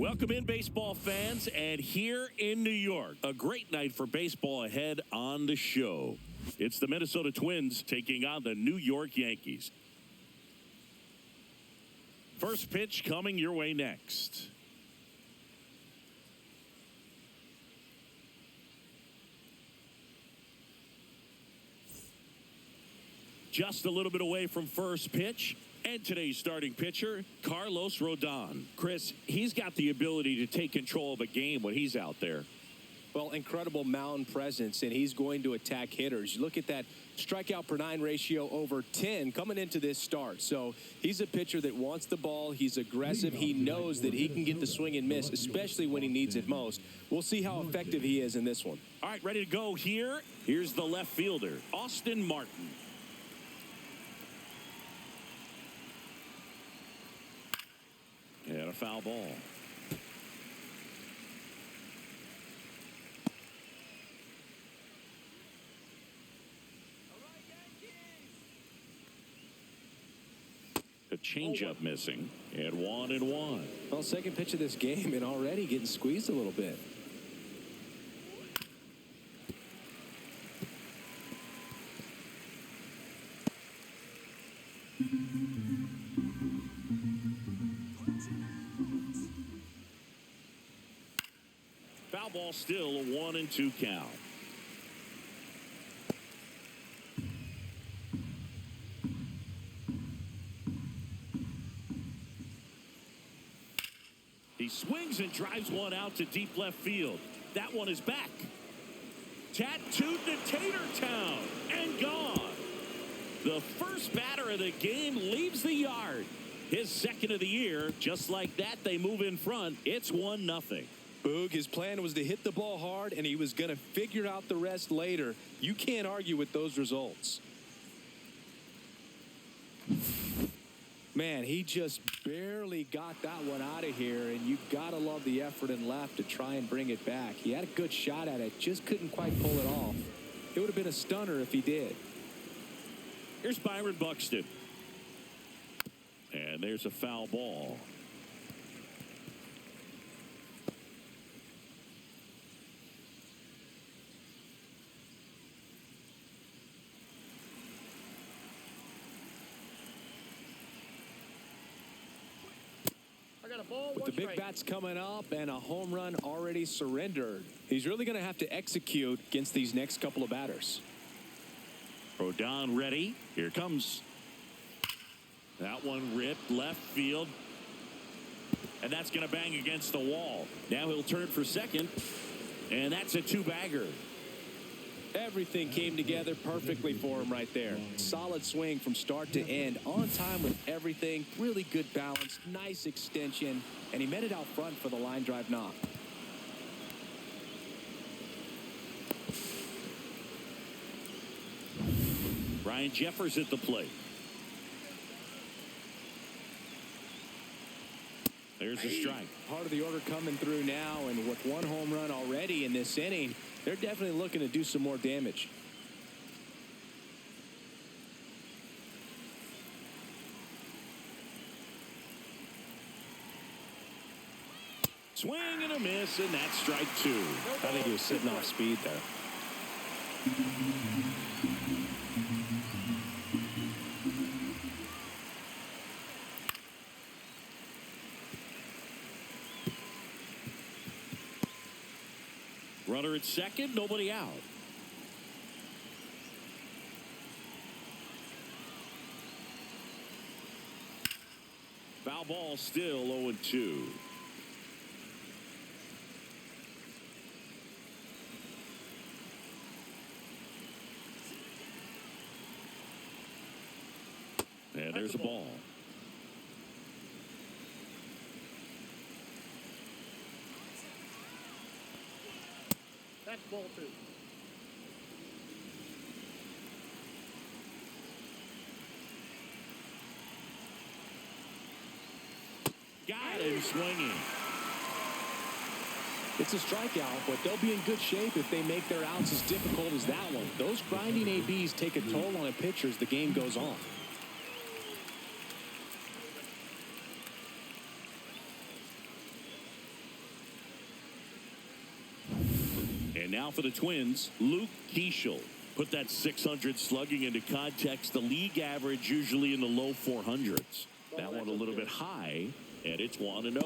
Welcome in, baseball fans, and here in New York, a great night for baseball ahead on the show. It's the Minnesota Twins taking on the New York Yankees. First pitch coming your way next. Just a little bit away from first pitch. And today's starting pitcher, Carlos Rodon. Chris, he's got the ability to take control of a game when he's out there. Well, incredible mound presence, and he's going to attack hitters. You look at that strikeout per 9 ratio over 10 coming into this start. So he's a pitcher that wants the ball. He's aggressive. He knows that he can get the swing and miss, especially when he needs it most. We'll see how effective he is in this one. All right, ready to go here. Here's the left fielder, Austin Martin. And a foul ball. A changeup missing, and 1-1. Well, second pitch of this game, and already getting squeezed a little bit. Foul ball, still a 1-2 count. He swings and drives one out to deep left field. That one is back. Tattooed to Tatertown and gone. The first batter of the game leaves the yard. His second of the year. Just like that, they move in front. It's 1-0. Boog, his plan was to hit the ball hard, and he was going to figure out the rest later. You can't argue with those results. Man, he just barely got that one out of here, and you got to love the effort in left to try and bring it back. He had a good shot at it, just couldn't quite pull it off. It would have been a stunner if he did. Here's Byron Buxton. And there's a foul ball. With the big bats coming up and a home run already surrendered, he's really going to have to execute against these next couple of batters. Rodon ready. Here comes. That one ripped left field. And that's going to bang against the wall. Now he'll turn for second. And that's a two-bagger. Everything came together perfectly for him right there. Solid swing from start to end. On time with everything. Really good balance. Nice extension. And he met it out front for the line drive knock. Ryan Jeffers at the plate. There's a strike. Part of the order coming through now, and with one home run already in this inning, they're definitely looking to do some more damage. Swing and a miss, and that's strike two. I think he was sitting off speed there. Runner at second, nobody out. Foul ball, still 0-2. And there's a ball. That's ball two. Got him swinging. It's a strikeout, but they'll be in good shape if they make their outs as difficult as that one. Those grinding ABs take a toll on a pitcher as the game goes on. And now for the Twins, Luke Keeschel. Put that 600 slugging into context. The league average usually in the low 400s. That one a little bit high, and it's 1-0.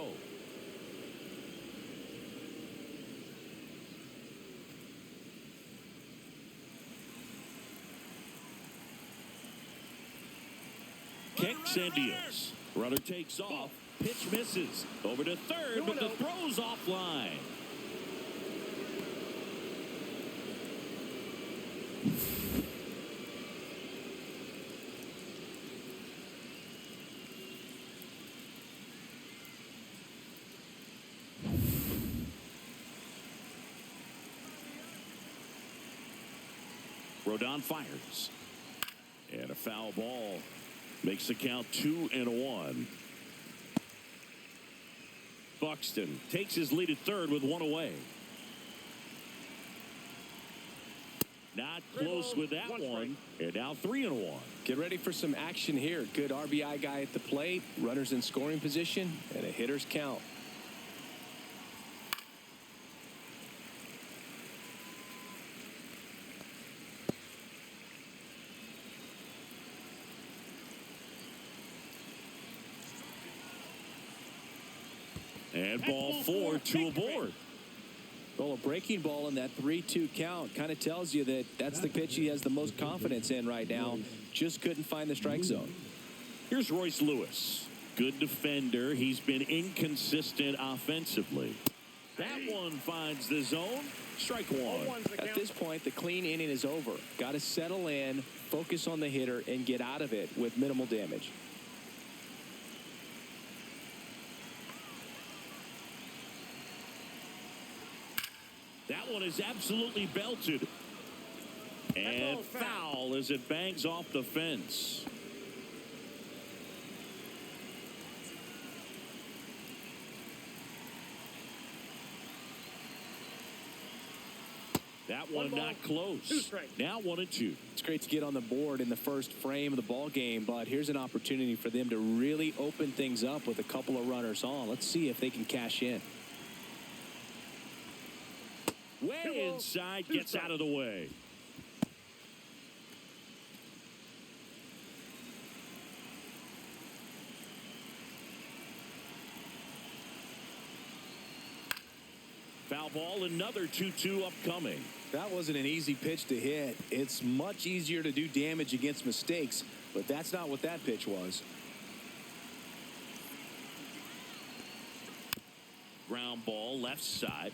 Kicks and deals. Runner takes off. Pitch misses. Over to third, but the throw's offline. Rodon fires. And a foul ball. Makes the count 2-1. Buxton takes his lead at third with one away. Not close with that one. And now 3-1. Get ready for some action here. Good RBI guy at the plate. Runners in scoring position. And a hitter's count. And ball 4, 2 aboard. Well, a breaking ball in that 3-2 count kind of tells you that that's the pitch he has the most confidence in right now. Just couldn't find the strike zone. Here's Royce Lewis. Good defender. He's been inconsistent offensively. That one finds the zone. Strike one. At this point, the clean inning is over. Got to settle in, focus on the hitter, and get out of it with minimal damage. That one is absolutely belted. And foul as it bangs off the fence. That one not close. Now 1-2. It's great to get on the board in the first frame of the ball game, but here's an opportunity for them to really open things up with a couple of runners on. Let's see if they can cash in. Way inside, gets out of the way. Foul ball, another 2-2 upcoming. That wasn't an easy pitch to hit. It's much easier to do damage against mistakes, but that's not what that pitch was. Ground ball, left side.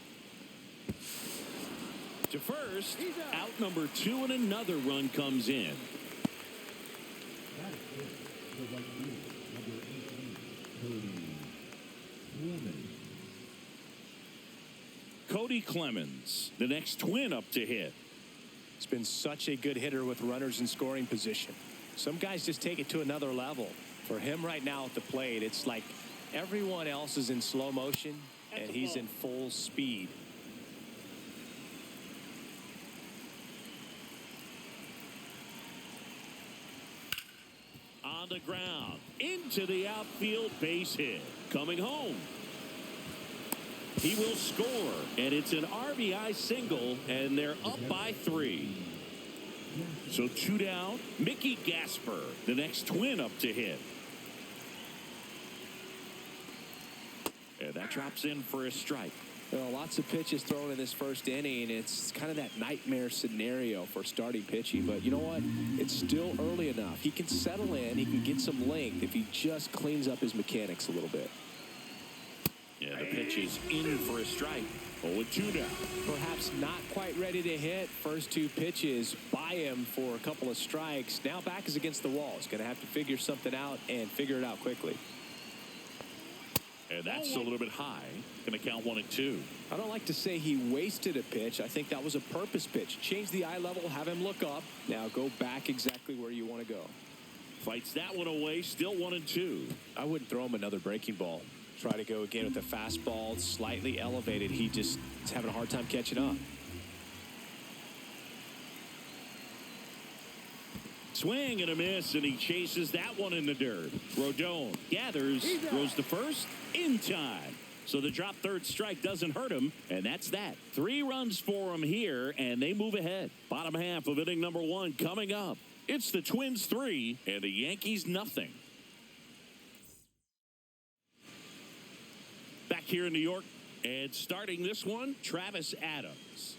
To first, out number 2, and another run comes in. Cody Clemens, the next Twin up to hit. It's been such a good hitter with runners in scoring position. Some guys just take it to another level. For him right now at the plate, it's like everyone else is in slow motion, and he's in full speed. On the ground, into the outfield, base hit. Coming home. He will score, and it's an RBI single, and they're up by 3. So 2 down. Mickey Gasper, the next Twin up to hit. And that drops in for a strike. Well, lots of pitches thrown in this first inning. It's kind of that nightmare scenario for starting pitching. But you know what? It's still early enough. He can settle in. He can get some length if he just cleans up his mechanics a little bit. Yeah, the pitch is in for a strike. 0-2 now. Perhaps not quite ready to hit. First 2 pitches by him for a couple of strikes. Now back is against the wall. He's going to have to figure something out and figure it out quickly. And that's a little bit high. Going to count 1-2. I don't like to say he wasted a pitch. I think that was a purpose pitch. Change the eye level, have him look up. Now go back exactly where you want to go. Fights that one away, still 1-2. I wouldn't throw him another breaking ball. Try to go again with the fastball, slightly elevated. He just is having a hard time catching up. Swing and a miss, and he chases that one in the dirt. Rodon gathers, throws to first, in time. So the drop third strike doesn't hurt him, and that's that. 3 runs for him here, and they move ahead. Bottom half of inning number 1 coming up. It's the Twins 3 and the Yankees nothing. Back here in New York, and starting this one, Travis Adams.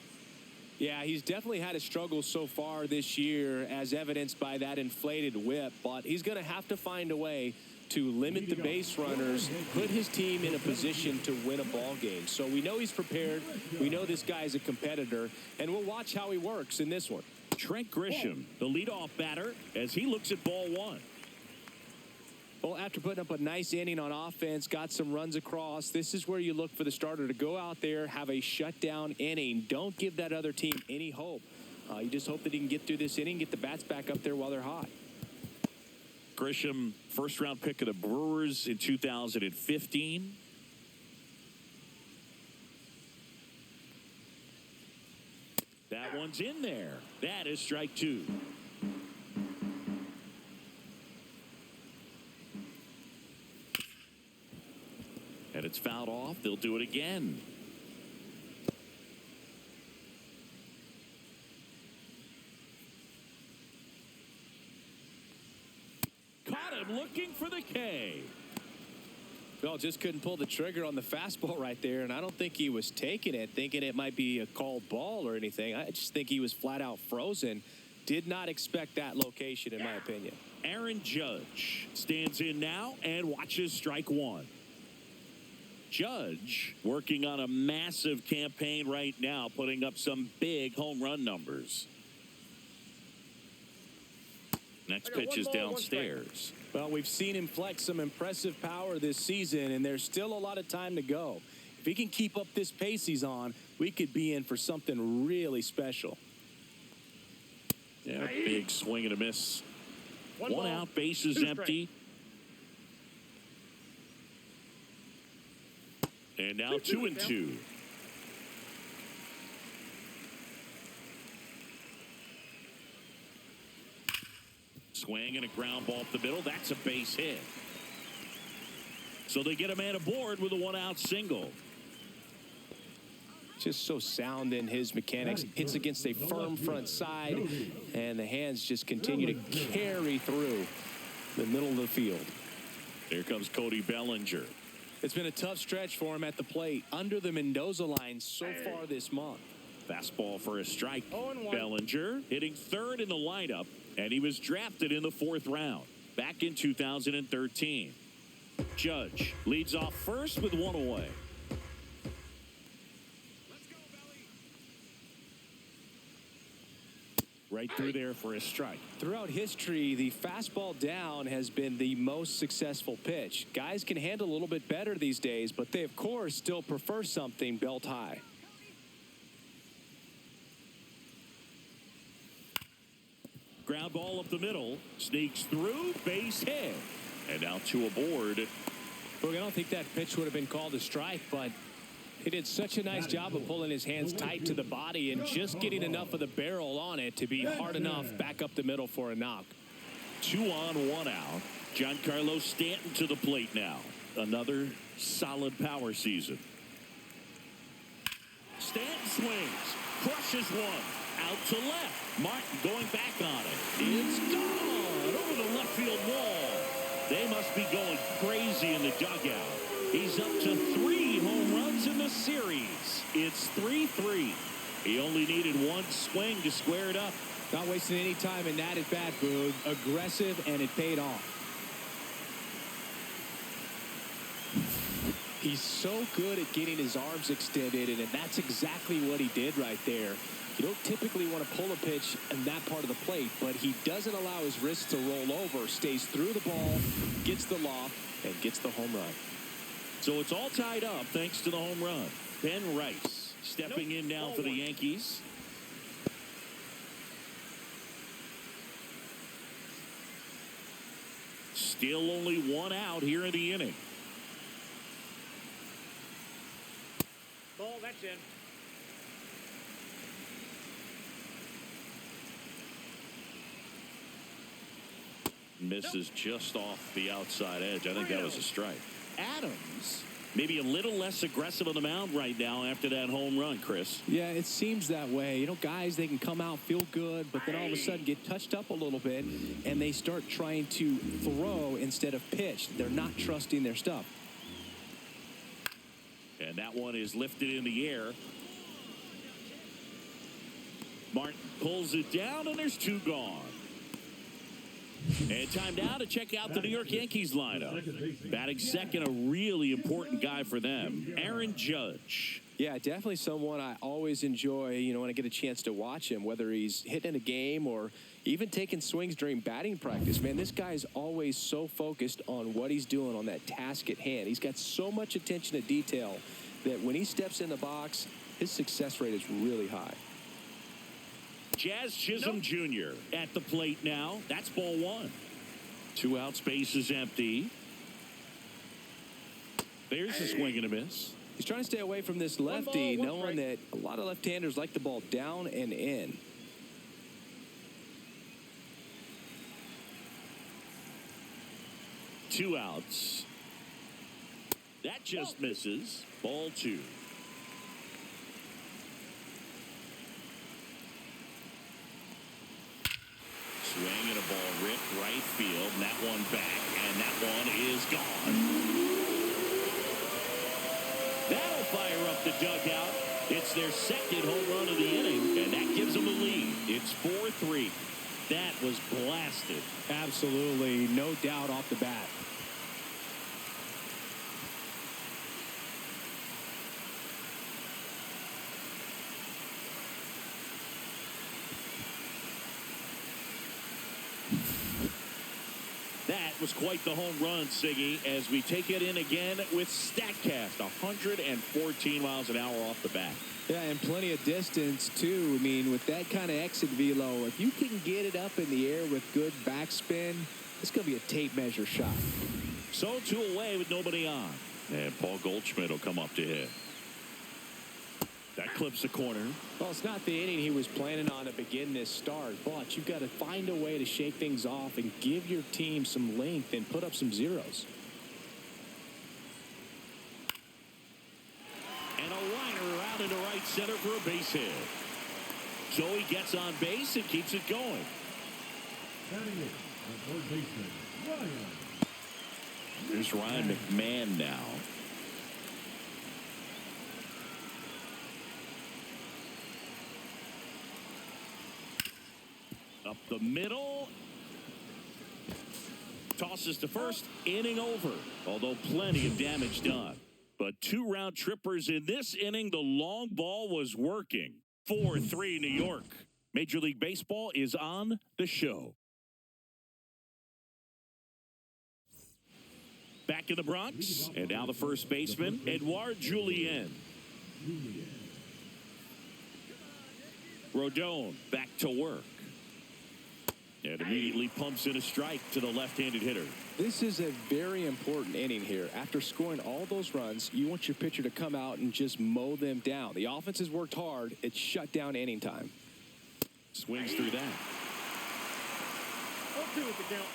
Yeah, he's definitely had a struggle so far this year, as evidenced by that inflated whip, but he's going to have to find a way to limit the base runners, put his team in a position to win a ball game. So we know he's prepared. We know this guy is a competitor, and we'll watch how he works in this one. Trent Grisham, the leadoff batter, as he looks at ball 1. Well, after putting up a nice inning on offense, got some runs across, this is where you look for the starter to go out there, have a shutdown inning. Don't give that other team any hope. You just hope that he can get through this inning, get the bats back up there while they're hot. Grisham, first-round pick of the Brewers in 2015. That one's in there. That is strike 2. And it's fouled off. They'll do it again. Caught him looking for the K. Well, just couldn't pull the trigger on the fastball right there, and I don't think he was taking it, thinking it might be a called ball or anything. I just think he was flat out frozen. Did not expect that location, in my opinion. Aaron Judge stands in now and watches strike 1. Judge working on a massive campaign right now, putting up some big home run numbers. Next pitch is downstairs. Well, we've seen him flex some impressive power this season, and there's still a lot of time to go. If he can keep up this pace he's on, we could be in for something really special. Yeah, big swing and a miss. One out, bases empty. And now 2-2. Swing and a ground ball up the middle. That's a base hit. So they get a man aboard with a 1-out single. Just so sound in his mechanics. Hits against a firm front side, and the hands just continue to carry through the middle of the field. Here comes Cody Bellinger. It's been a tough stretch for him at the plate, under the Mendoza line so far this month. Fastball for a strike. Bellinger hitting third in the lineup, and he was drafted in the 4th round back in 2013. Judge leads off first with 1 away. Right through there for a strike. Throughout history, the fastball down has been the most successful pitch. Guys can handle a little bit better these days, but they, of course, still prefer something belt high. Ground ball up the middle. Sneaks through. Base hit. And now 2 aboard. Look, I don't think that pitch would have been called a strike, but he did such a nice job of pulling his hands tight to the body and just getting enough of the barrel on it to be hard enough back up the middle for a knock. 2 on, 1 out. Giancarlo Stanton to the plate now. Another solid power season. Stanton swings. Crushes one. Out to left. Martin going back on it. It's gone over the left field wall. They must be going crazy in the dugout. He's up to 3 home runs in the series. It's 3-3. He only needed 1 swing to square it up. Not wasting any time in that at bat, Boog. Aggressive, and it paid off. He's so good at getting his arms extended, and that's exactly what he did right there. You don't typically want to pull a pitch in that part of the plate, but he doesn't allow his wrists to roll over, stays through the ball, gets the loft, and gets the home run. So it's all tied up thanks to the home run. Ben Rice stepping in now for the Yankees. Still only 1 out here in the inning. Ball, that's in. Misses just off the outside edge. I think that was a strike. Adams Maybe a little less aggressive on the mound right now after that home run, Chris. Yeah, it seems that way. You know, guys, they can come out, feel good, but then all of a sudden get touched up a little bit, and they start trying to throw instead of pitch. They're not trusting their stuff. And that one is lifted in the air. Martin pulls it down, and there's 2 gone. And time now to check out the New York Yankees lineup. Batting second, a really important guy for them, Aaron Judge. Yeah, definitely someone I always enjoy, you know, when I get a chance to watch him, whether he's hitting a game or even taking swings during batting practice. Man, this guy is always so focused on what he's doing on that task at hand. He's got so much attention to detail that when he steps in the box, his success rate is really high. Jazz Chisholm Jr. at the plate now. That's ball 1. 2 outs, base is empty. There's a swing and a miss. He's trying to stay away from this lefty, knowing that a lot of left-handers like the ball down and in. Two outs. That just misses. Ball 2. Swing and a ball ripped right field. And that one back, and that one is gone. That'll fire up the dugout. It's their second home run of the inning, and that gives them a lead. It's 4-3. That was blasted. Absolutely, no doubt off the bat. That was quite the home run, Siggy, as we take it in again with StatCast. 114 miles an hour off the bat. Yeah, and plenty of distance, too. I mean, with that kind of exit velo, if you can get it up in the air with good backspin, it's going to be a tape measure shot. So 2 away with nobody on. And Paul Goldschmidt will come up to hit. That clips the corner. Well, it's not the inning he was planning on to begin this start, but you've got to find a way to shake things off and give your team some length and put up some zeros. And a liner out into right center for a base hit. So he gets on base and keeps it going. Here's Ryan McMahon now. Up the middle. Tosses to first. Inning over. Although plenty of damage done. But 2 round trippers in this inning. The long ball was working. 4-3 New York. Major League Baseball is on the show. Back in the Bronx. And now the first baseman, Edouard Julien. Rodon back to work. And immediately pumps in a strike to the left-handed hitter. This is a very important inning here. After scoring all those runs, you want your pitcher to come out and just mow them down. The offense has worked hard. It's shut down inning time. Swings through that. 0-2 with the count.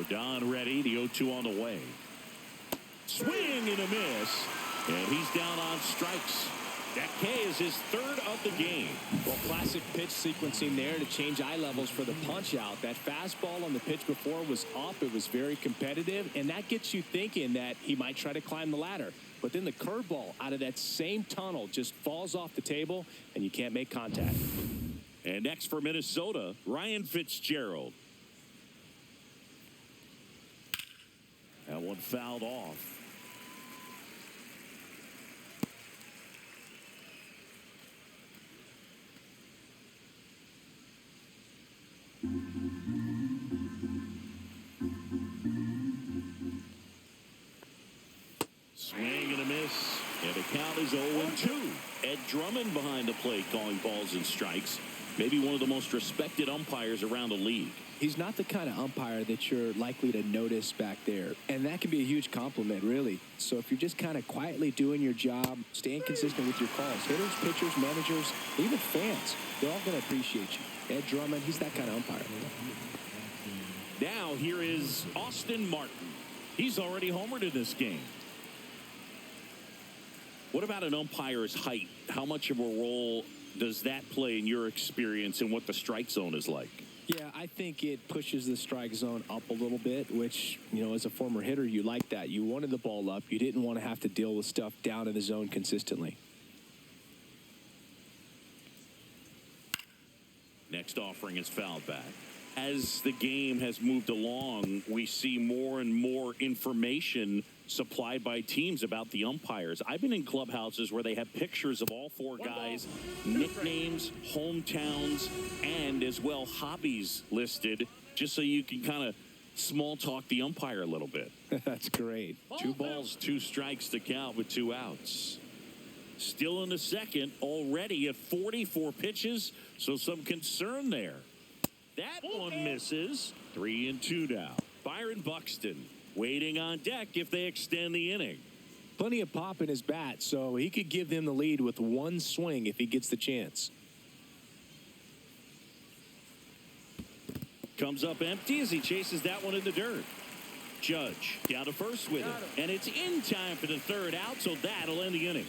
Rodon ready. The 0-2 on the way. Swing and a miss. And he's down on strikes. That K is his 3rd of the game. Well, classic pitch sequencing there to change eye levels for the punch out. That fastball on the pitch before was up. It was very competitive. And that gets you thinking that he might try to climb the ladder. But then the curveball out of that same tunnel just falls off the table and you can't make contact. And next for Minnesota, Ryan Fitzgerald. That one fouled off. Swing and a miss. And the count is 0-2. Ed Drummond behind the plate calling balls and strikes. Maybe one of the most respected umpires around the league. He's not the kind of umpire that you're likely to notice back there. And that can be a huge compliment, really. So if you're just kind of quietly doing your job, staying consistent with your calls, hitters, pitchers, managers, even fans, they're all going to appreciate you. Ed Drummond, he's that kind of umpire. Now here is Austin Martin. He's already homered in this game. What about an umpire's height? How much of a role does that play in your experience and what the strike zone is like? Yeah, I think it pushes the strike zone up a little bit, which, you know, as a former hitter, you like that. You wanted the ball up. You didn't want to have to deal with stuff down in the zone consistently. Next offering is fouled back. As the game has moved along, we see more and more information supplied by teams about the umpires. I've been in clubhouses where they have pictures of all four guys, nicknames, hometowns, and as well hobbies listed, just so you can kind of small talk the umpire a little bit. That's great. 2 balls, 2 strikes to count with 2 outs. Still in the second, already at 44 pitches, so some concern there. That one misses. 3-2 now. Byron Buxton waiting on deck if they extend the inning. Plenty of pop in his bat, so he could give them the lead with 1 swing if he gets the chance. Comes up empty as he chases that one in the dirt. Judge down to first with it. And it's in time for the 3rd out, so that'll end the inning.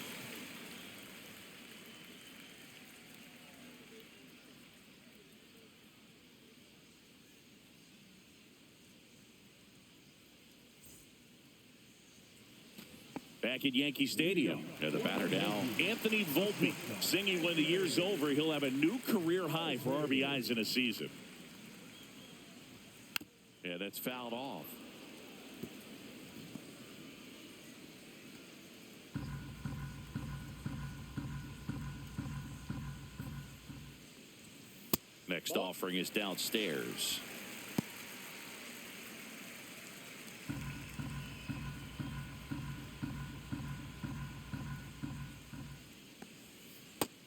Back at Yankee Stadium. And the batter now, Anthony Volpe, singing when the year's over, he'll have a new career high for RBIs in a season. Yeah, that's fouled off. Next offering is downstairs.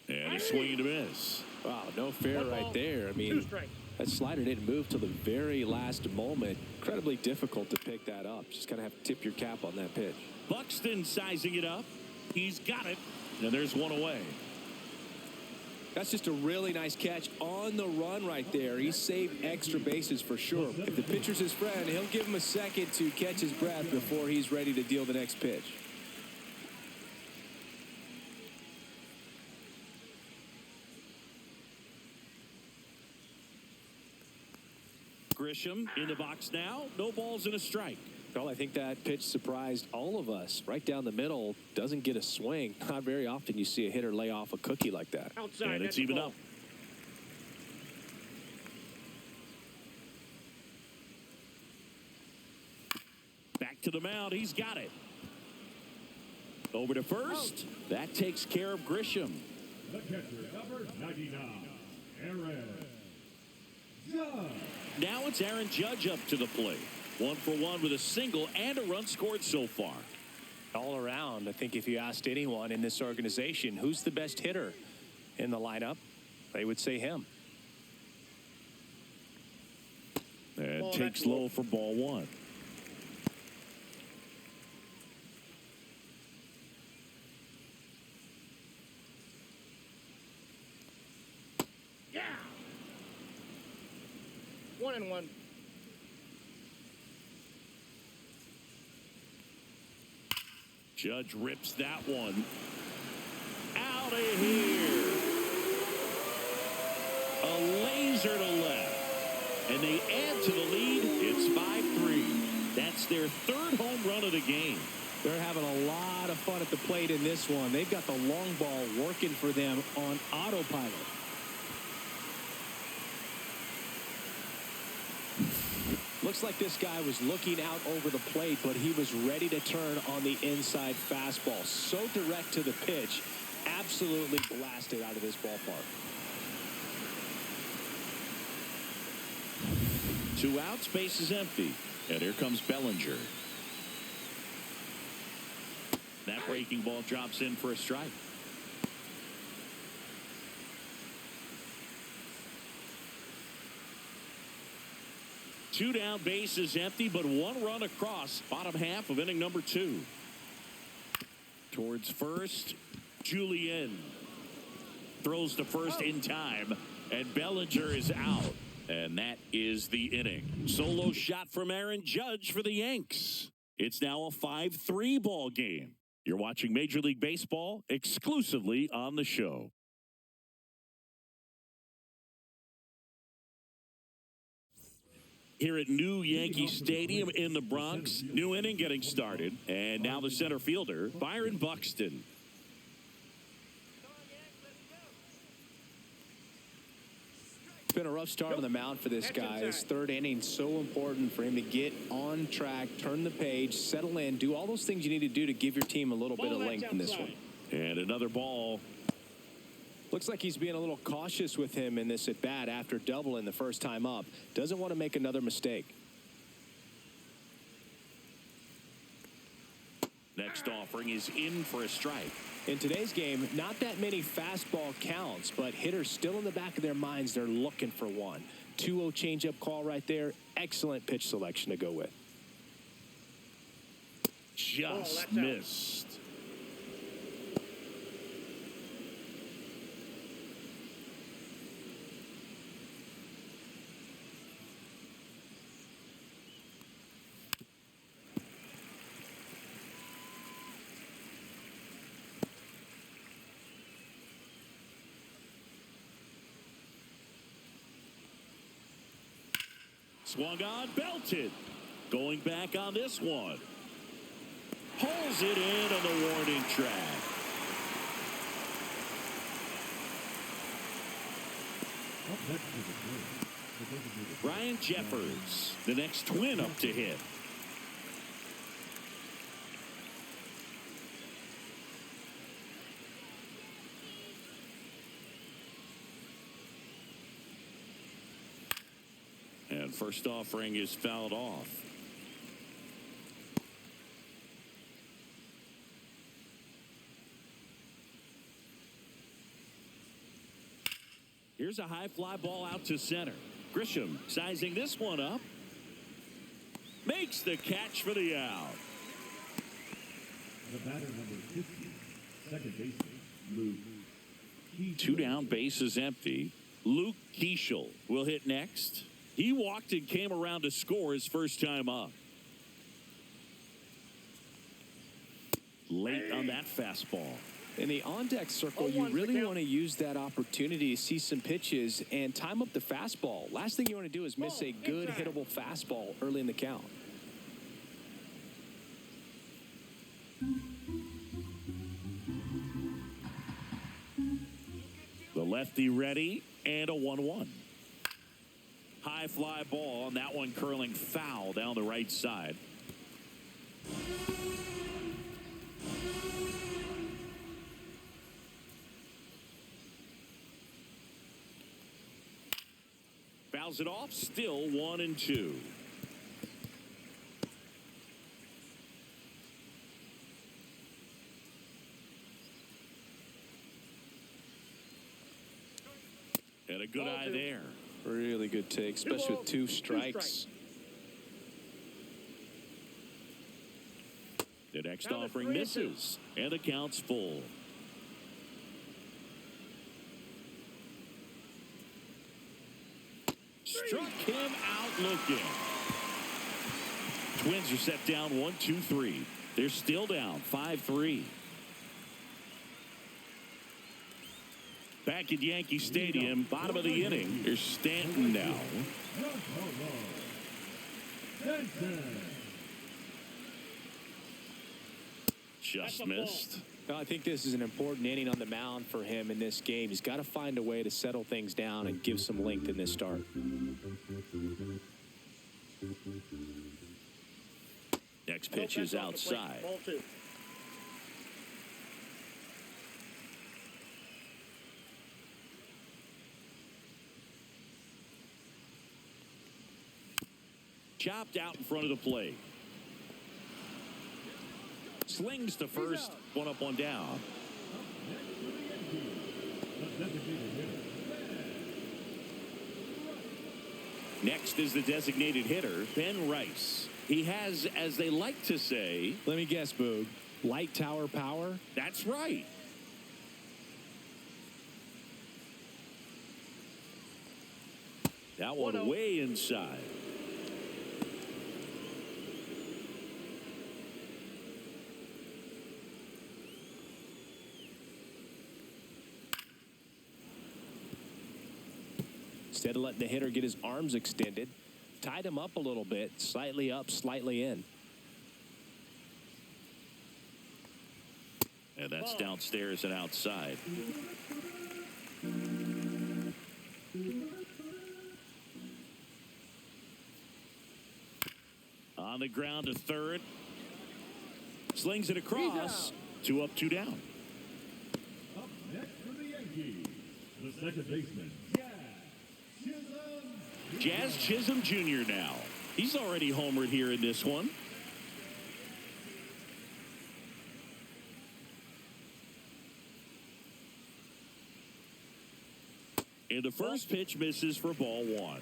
And a swing and a miss. Wow, no fair right there. I mean, that slider didn't move till the very last moment. Incredibly difficult to pick that up. Just kind of have to tip your cap on that pitch. Buxton sizing it up. He's got it. And there's one away. That's just a really nice catch on the run right there. He saved extra bases for sure. If the pitcher's his friend, he'll give him a second to catch his breath before he's ready to deal the next pitch. Grisham in the box now. No balls and a strike. Well, I think that pitch surprised all of us. Right down the middle, doesn't get a swing. Not very often you see a hitter lay off a cookie like that. Outside, and it's even up. Back to the mound. He's got it. Over to first. That takes care of Grisham. The catcher, number 99, Aaron Judge. Now it's Aaron Judge up to the plate. 1 for 1 with a single and a run scored so far. All around, I think if you asked anyone in this organization who's the best hitter in the lineup, they would say him. And takes low for ball 1. Yeah. 1-1. Judge rips that one out of here. A laser to left. And they add to the lead. It's 5-3. That's their 3rd home run of the game. They're having a lot of fun at the plate in this one. They've got the long ball working for them on autopilot. Looks like this guy was looking out over the plate, but he was ready to turn on the inside fastball. So direct to the pitch, absolutely blasted out of this ballpark. 2 outs, base is empty. And here comes Bellinger. That breaking ball drops in for a strike. 2 down, bases empty, but 1 run across. Bottom half of inning number 2. Towards first, Julian throws to first in time, and Bellinger is out. And that is the inning. Solo shot from Aaron Judge for the Yanks. It's now a 5-3 ball game. You're watching Major League Baseball exclusively on the show. Here at New Yankee Stadium in the Bronx, new inning getting started. And now the center fielder, Byron Buxton. It's been a rough start on the mound for this guy. His third inning, so important for him to get on track, turn the page, settle in, do all those things you need to do to give your team a little bit of length in this one. And another ball. Looks like he's being a little cautious with him in this at bat after doubling the first time up. Doesn't want to make another mistake. Next offering is in for a strike. In today's game, not that many fastball counts, but hitters still in the back of their minds, they're looking for one. 2-0 changeup call right there. Excellent pitch selection to go with. Just missed. Swung on, belted. Going back on this one. Pulls it in on the warning track. Ryan Jeffers, the next twin up to hit. And first offering is fouled off. Here's a high fly ball out to center. Grisham sizing this one up. Makes the catch for the out. The batter number 50, second baseman, Luke. 2 down, bases empty. Luke Keeschel will hit next. He walked and came around to score his first time up. Late on that fastball. In the on-deck circle, you really want to use that opportunity to see some pitches and time up the fastball. Last thing you want to do is miss a good hittable fastball early in the count. The lefty ready, and a 1-1. High fly ball, and that one curling foul down the right side. Fouls it off, still 1-2. And a good eye there. Really good take, especially with 2 strikes. The next offering misses, and the count's full. Struck him out looking. Twins are set down 1-2-3. They're still down 5-3. Back at Yankee Stadium, bottom of the inning. Here's Stanton now. Just missed. Well, I think this is an important inning on the mound for him in this game. He's got to find a way to settle things down and give some length in this start. Next pitch is outside. Ball 2. Chopped out in front of the plate. Slings to first. One up, one down. Next is the designated hitter, Ben Rice. He has, as they like to say... Let me guess, Boog. Light tower power? That's right. That one way inside. Instead of letting the hitter get his arms extended, tied him up a little bit, slightly up, slightly in. And that's downstairs and outside. On the ground to third. Slings it across. 2 up, 2 down. Up next for the Yankees, the second baseman, Jazz Chisholm Jr. now. He's already homered here in this one. And the first pitch misses for ball 1.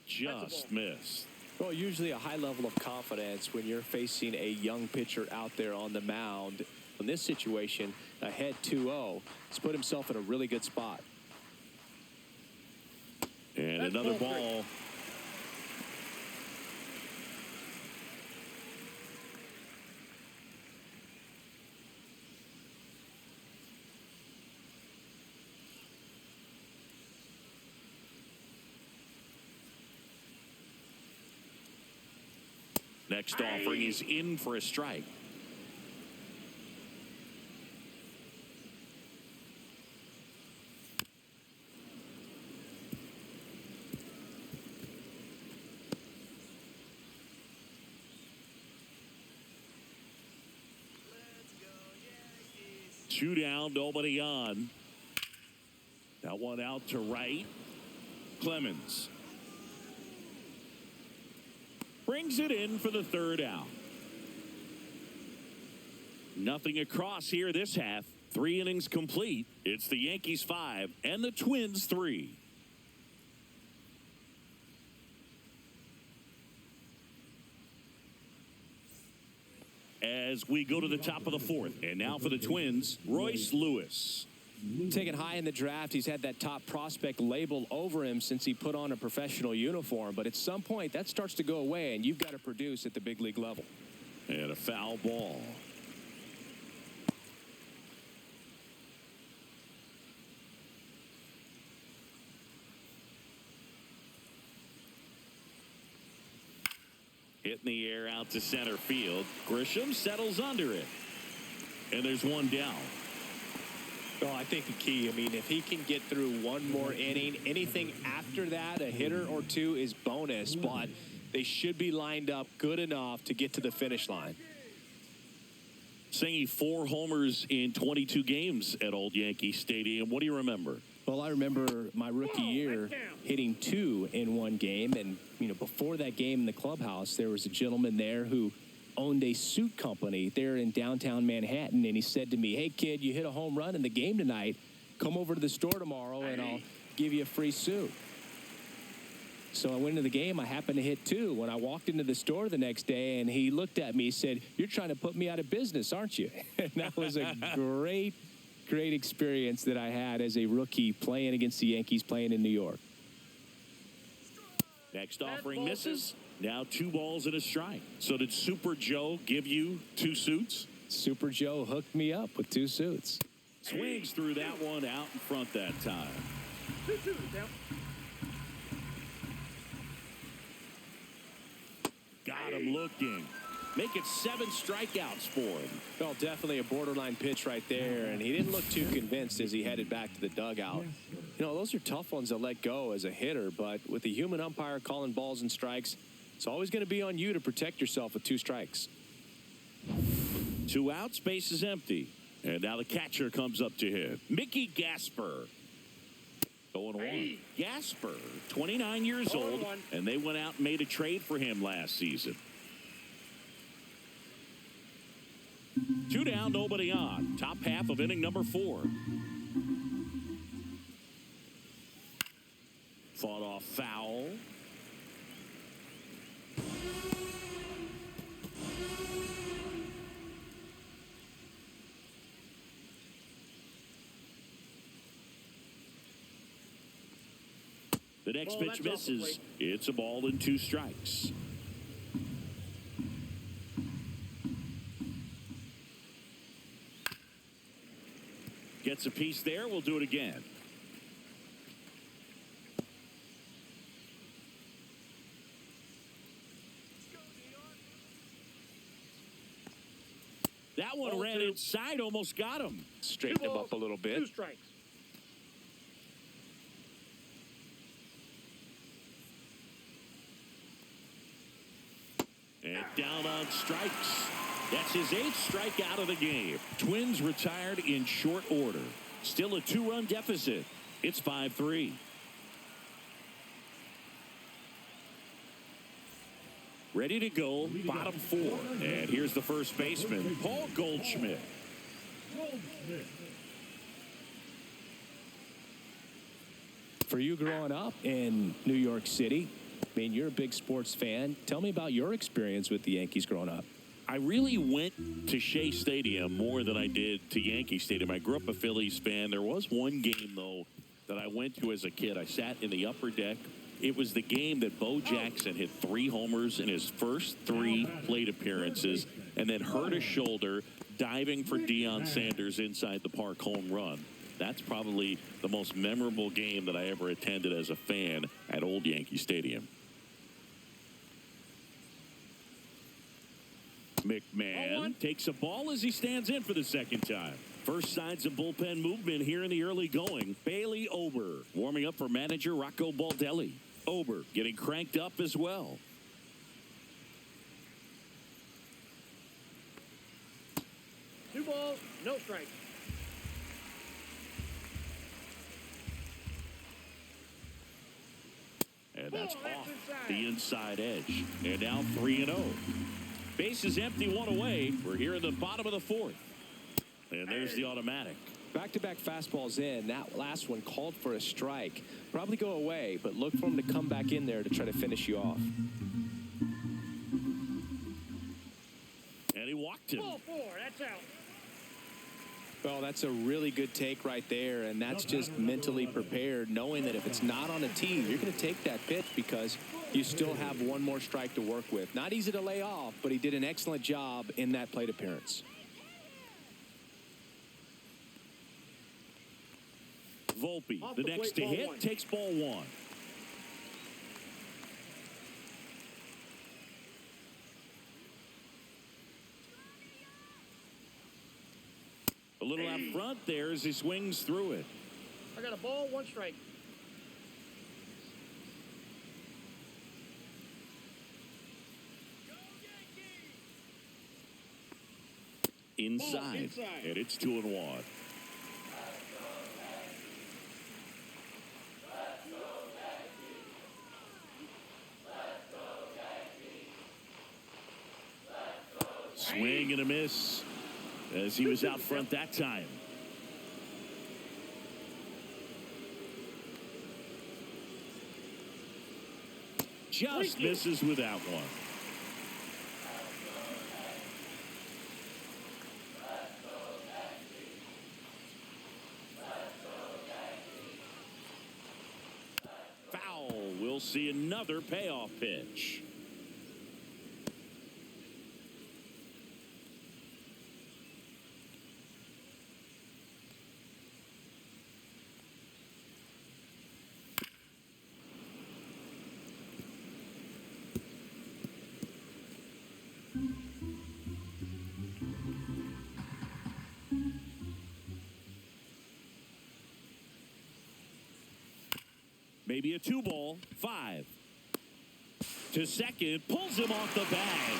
Just missed. Well, usually a high level of confidence when you're facing a young pitcher out there on the mound. In this situation, ahead 2-0, he's put himself in a really good spot. And another ball. Next offering is in for a strike. Two down, nobody on. That one out to right. Clemens brings it in for the third out. Nothing across here this half. 3 innings complete. It's the Yankees 5 and the Twins 3. As we go to the top of the 4th. And now for the Twins, Royce Lewis. Taken high in the draft, he's had that top prospect label over him since he put on a professional uniform. But at some point, that starts to go away, and you've got to produce at the big league level. And a foul ball. Hit in the air out to center field. Grisham settles under it. And there's one down. Well, I think the key, I mean, if he can get through one more inning, anything after that, a hitter or two is bonus, but they should be lined up good enough to get to the finish line. Saying 4 homers in 22 games at Old Yankee Stadium. What do you remember? Well, I remember my rookie year hitting 2 in one game. And, you know, before that game in the clubhouse, there was a gentleman there who owned a suit company there in downtown Manhattan. And he said to me, hey, kid, you hit a home run in the game tonight. Come over to the store tomorrow and I'll give you a free suit. So I went into the game. I happened to hit 2. When I walked into the store the next day and he looked at me, he said, you're trying to put me out of business, aren't you? And that was a great experience that I had as a rookie playing against the Yankees, playing in New York. Next offering misses. Now 2 balls and a strike. So did Super Joe give you 2 suits? Super Joe hooked me up with 2 suits. Swings through that one out in front that time. 2-2 down. Got him looking. Make it 7 strikeouts for him. Well, definitely a borderline pitch right there, and he didn't look too convinced as he headed back to the dugout. You know, those are tough ones to let go as a hitter, but with the human umpire calling balls and strikes, it's always going to be on you to protect yourself with 2 strikes. 2 outs, base is empty. And now the catcher comes up to him. Mickey Gasper. 0-1. Gasper, 29 years old, and they went out and made a trade for him last season. 2 down, nobody on. Top half of inning number 4. A foul. The next pitch misses. It's a ball and 2 strikes. Gets a piece there. We'll do it again. That one ran inside, almost got him. Straightened him up a little bit. 2 strikes. And down on strikes. That's his 8th strikeout of the game. Twins retired in short order. Still a 2-run deficit. It's 5-3. Ready to go, bottom 4. And here's the first baseman, Paul Goldschmidt. For you growing up in New York City, I mean, you're a big sports fan. Tell me about your experience with the Yankees growing up. I really went to Shea Stadium more than I did to Yankee Stadium. I grew up a Phillies fan. There was one game, though, that I went to as a kid. I sat in the upper deck. It was the game that Bo Jackson hit 3 homers in his first 3 plate appearances and then hurt his shoulder diving for Deion Sanders inside the park home run. That's probably the most memorable game that I ever attended as a fan at Old Yankee Stadium. McMahon takes a ball as he stands in for the second time. First signs of bullpen movement here in the early going. Bailey Ober warming up for manager Rocco Baldelli. Ober getting cranked up as well. Two balls, no strikes. And that's off the inside edge. And now 3-0. Base is empty, 1 away. We're here in the bottom of the 4th. And there's the automatic. Back-to-back fastballs in. That last one called for a strike. Probably go away, but look for him to come back in there to try to finish you off. And he walked him. Ball 4, that's out. Well, that's a really good take right there, and that's just mentally prepared, knowing that if it's not on a tee, you're going to take that pitch because you still have one more strike to work with. Not easy to lay off, but he did an excellent job in that plate appearance. Volpe, the next to hit, takes ball 1. A little out front there as he swings through it. I got a ball, 1 strike. Inside. And it's 2-1. Swing and a miss as he was out front that time. Just misses with that one. Foul. We'll see another payoff pitch. Maybe a 2-ball, 5. To second, pulls him off the bag.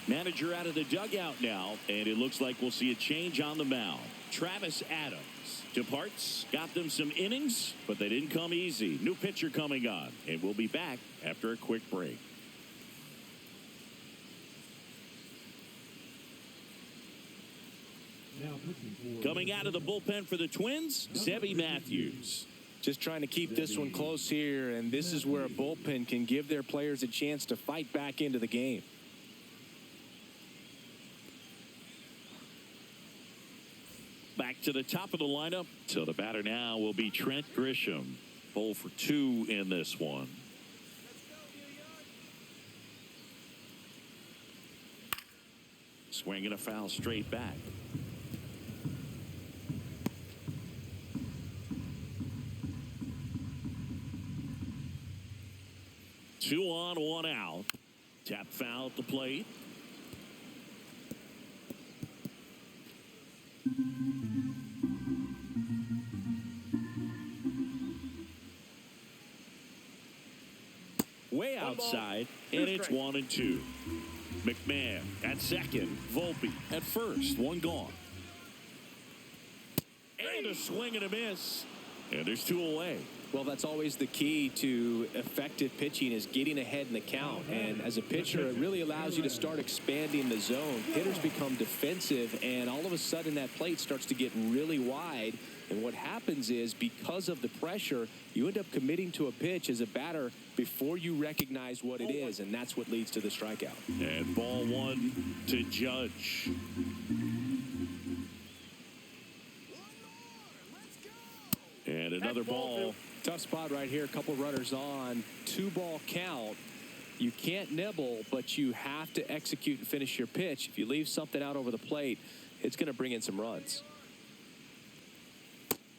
Manager out of the dugout now, and it looks like we'll see a change on the mound. Travis Adams departs, got them some innings, but they didn't come easy. New pitcher coming on, and we'll be back after a quick break. Now pitching for Coming out of the bullpen for the Twins, Sebby Matthews. Just trying to keep this one close here, and this is where a bullpen can give their players a chance to fight back into the game. Back to the top of the lineup. So the batter now will be Trent Grisham. 0 for 2 in this one. Swinging a foul straight back. Two on, one out. Tap foul at the plate. Way outside, and it's 1-2. McMahon at second. Volpe at first. One gone. And a swing and a miss. And there's 2 away. Well, that's always the key to effective pitching, is getting ahead in the count. And as a pitcher, it really allows you to start expanding the zone. Hitters become defensive, and all of a sudden that plate starts to get really wide. And what happens is, because of the pressure, you end up committing to a pitch as a batter before you recognize what it is, and that's what leads to the strikeout. And ball 1 to Judge. And another ball. Tough spot right here. A couple runners on. 2-ball count. You can't nibble, but you have to execute and finish your pitch. If you leave something out over the plate, it's going to bring in some runs.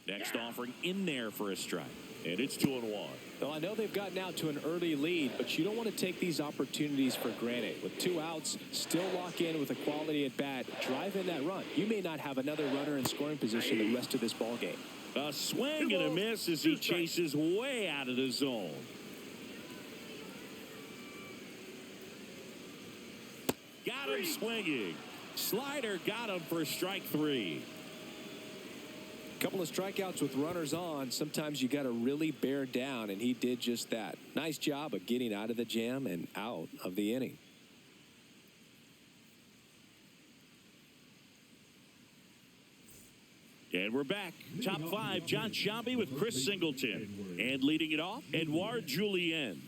Next offering in there for a strike. And it's 2-1. Well, I know they've gotten out to an early lead, but you don't want to take these opportunities for granted. With 2 outs, still lock in with a quality at bat. Drive in that run. You may not have another runner in scoring position the rest of this ball game. A swing and a miss as he chases way out of the zone. Got him swinging. Slider got him for strike 3. Couple of strikeouts with runners on. Sometimes you got to really bear down, and he did just that. Nice job of getting out of the jam and out of the inning. And we're back. Top 5, John Sciambi with Chris Singleton. And leading it off, Edouard Julien.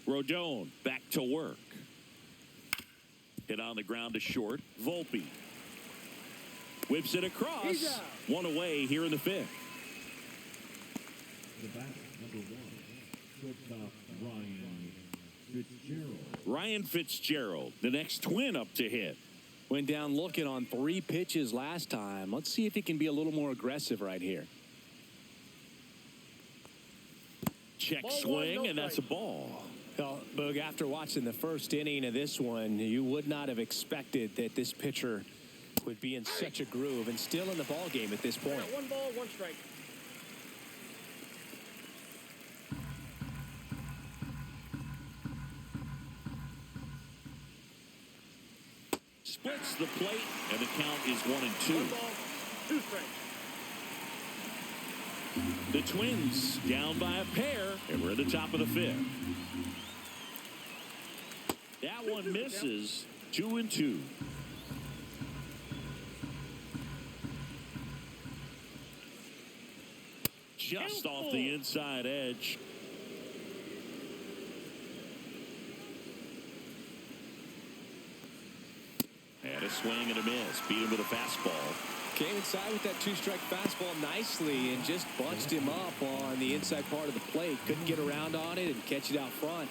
Rodon back to work. Hit on the ground to short. Volpe whips it across. 1 away here in the 5th. the batter, number 1, shortstop Ryan Fitzgerald. Ryan Fitzgerald, the next Twin up to hit. Went down looking on 3 pitches last time. Let's see if he can be a little more aggressive right here. Check Ball swing, 1, no and that's a strike. ball. Well, Boog, after watching the first inning of this one, you would not have expected that this pitcher would be in such a groove and still in the ball game at this point. 1 ball, 1 strike. Splits the plate, and the count is 1-2. 1 ball, 2 strikes. The Twins down by a pair, and we're at the top of the 5th. That one misses. 2-2. Just off the inside edge. And a swing and a miss. Beat him with a fastball. Came inside with that 2-strike fastball nicely and just bunched him up on the inside part of the plate. Couldn't get around on it and catch it out front.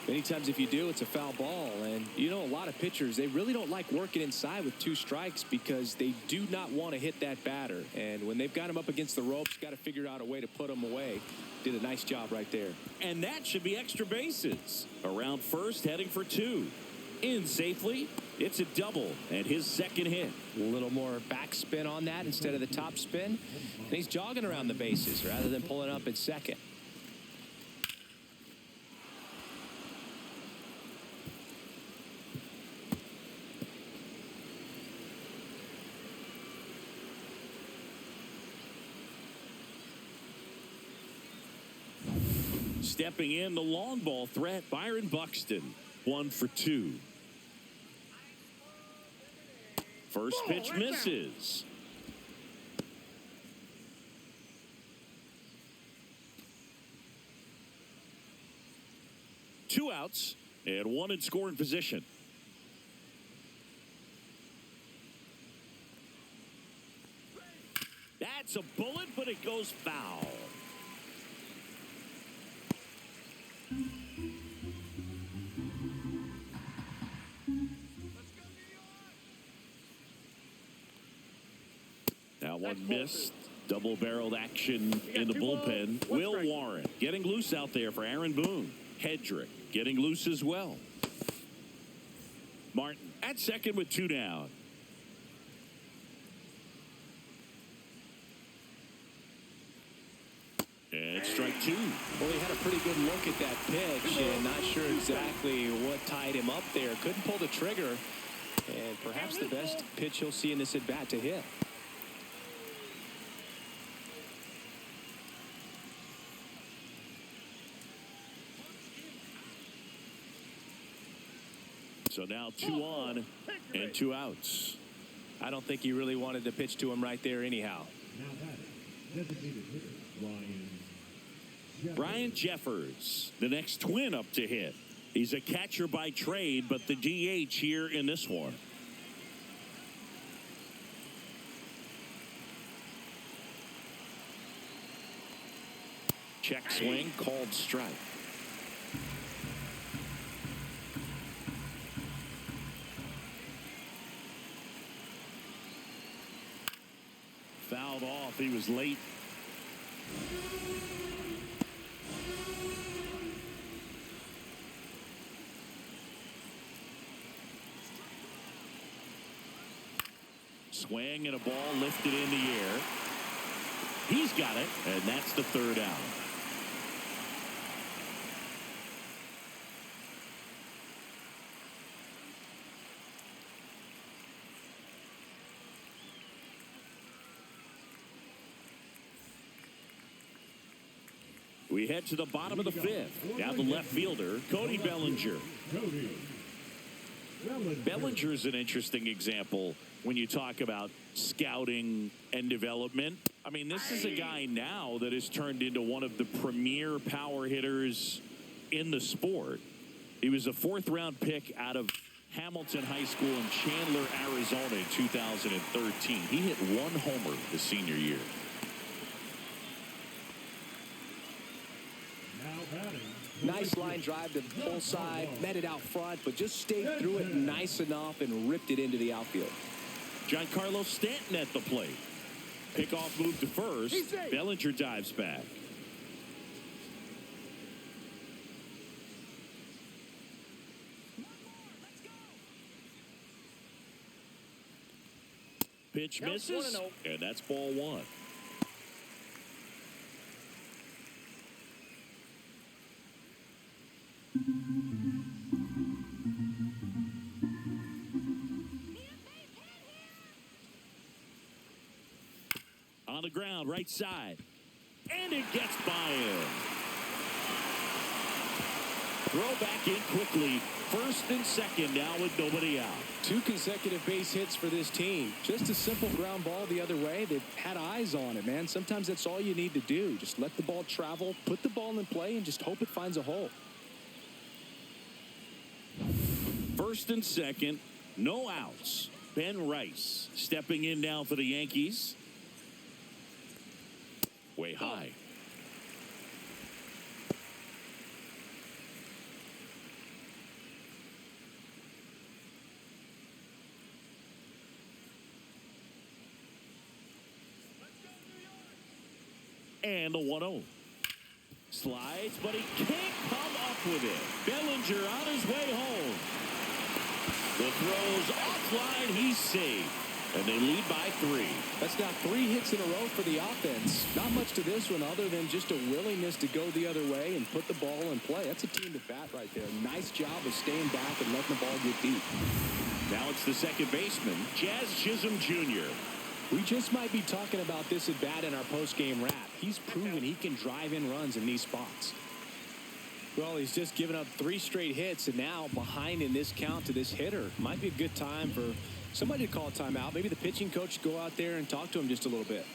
Many times if you do, it's a foul ball. And you know, a lot of pitchers, they really don't like working inside with 2 strikes because they do not want to hit that batter. And when they've got him up against the ropes, got to figure out a way to put him away. Did a nice job right there. And that should be extra bases. Around first, heading for 2. In safely, it's a double and his second hit. A little more backspin on that instead of the top spin. And he's jogging around the bases rather than pulling up at second. Stepping in, the long ball threat, Byron Buxton, 1 for 2. First pitch misses. Two outs and one in scoring position. That's a bullet, but it goes foul. That one missed. Double-barreled action in the bullpen. Will Warren getting loose out there for Aaron Boone. Hedrick getting loose as well. Martin at second with 2 down. And strike 2. Well, he had a pretty good look at that pitch and not sure exactly what tied him up there. Couldn't pull the trigger. And perhaps the best pitch he'll see in this at-bat to hit. So now 2 on and 2 outs. I don't think he really wanted to pitch to him right there anyhow. Now batting, designated hitter, Brian Jeffers, the next twin up to hit. He's a catcher by trade, but the DH here in this one. Check swing, called strike. Fouled off. He was late. Swing and a ball lifted in the air. He's got it, and that's the 3rd out. We head to the bottom of the 5th. Now the left fielder, Cody Bellinger. Bellinger is an interesting example when you talk about scouting and development. I mean, this is a guy now that has turned into one of the premier power hitters in the sport. He was a 4th-round pick out of Hamilton High School in Chandler, Arizona in 2013. He hit 1 homer his senior year. Nice line drive to the full side, met it out front, but just stayed through it nice enough and ripped it into the outfield. Giancarlo Stanton at the plate. Pickoff move to first. Bellinger dives back. Pitch misses, and that's ball 1. On the ground, right side. And it gets by him. Throw back in quickly. 1st and 2nd now with nobody out. 2 consecutive base hits for this team. Just a simple ground ball the other way. They've had eyes on it, man. Sometimes that's all you need to do. Just let the ball travel, put the ball in play, and just hope it finds a hole. 1st and 2nd, no outs. Ben Rice stepping in now for the Yankees. Way high. And the 1-0. Slides, but he can't come up with it. Bellinger on his way home. The throw's offline. He's safe. And they lead by 3. That's now 3 hits in a row for the offense. Not much to this one other than just a willingness to go the other way and put the ball in play. That's a team to bat right there. Nice job of staying back and letting the ball get deep. Now it's the second baseman, Jazz Chisholm Jr. We just might be talking about this at bat in our post-game wrap. He's proven he can drive in runs in these spots. Well, he's just given up 3 straight hits, and now behind in this count to this hitter. Might be a good time for somebody to call a timeout. Maybe the pitching coach go out there and talk to him just a little bit.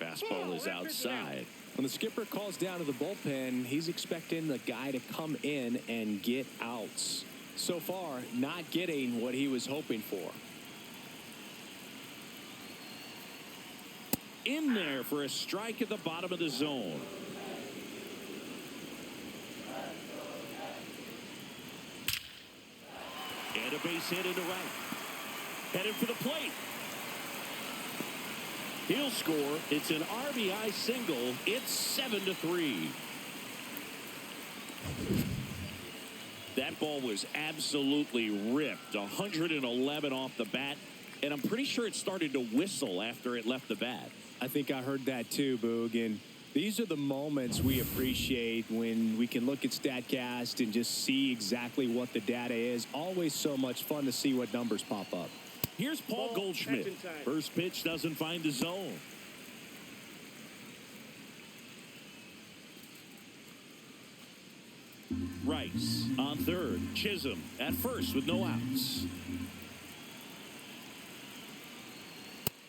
Fastball is outside. When the skipper calls down to the bullpen, he's expecting the guy to come in and get outs. So far, not getting what he was hoping for. In there for a strike at the bottom of the zone. And a base hit into right. Headed for the plate. He'll score. It's an RBI single. It's 7-3. That ball was absolutely ripped. 111 off the bat. And I'm pretty sure it started to whistle after it left the bat. I think I heard that too, Boog. And these are the moments we appreciate when we can look at StatCast and just see exactly what the data is. Always so much fun to see what numbers pop up. Here's Paul Goldschmidt. First pitch doesn't find the zone. Rice on third. Chisholm at first with no outs.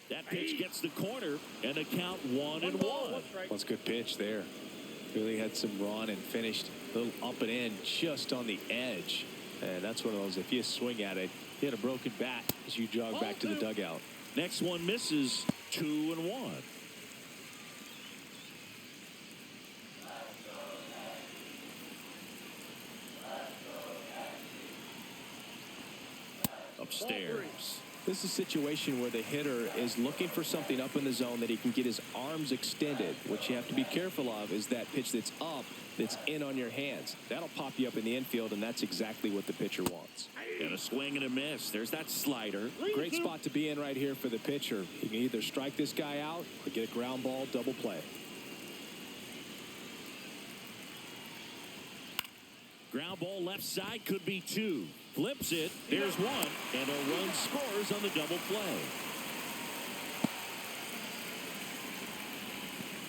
That pitch gets the corner and a count 1-1. Well, it's a good pitch there. Really had some run and finished a little up and in just on the edge. And that's one of those, if you swing at it, you had a broken bat as you jog back to the dugout. Next one misses. 2-1. Upstairs. This is a situation where the hitter is looking for something up in the zone that he can get his arms extended. What you have to be careful of is that pitch that's up, that's in on your hands. That'll pop you up in the infield, and that's exactly what the pitcher wants. And a swing and a miss. There's that slider. Great spot to be in right here for the pitcher. He can either strike this guy out or get a ground ball double play. Ground ball left side, could be 2. Flips it. There's 1. And a run scores on the double play.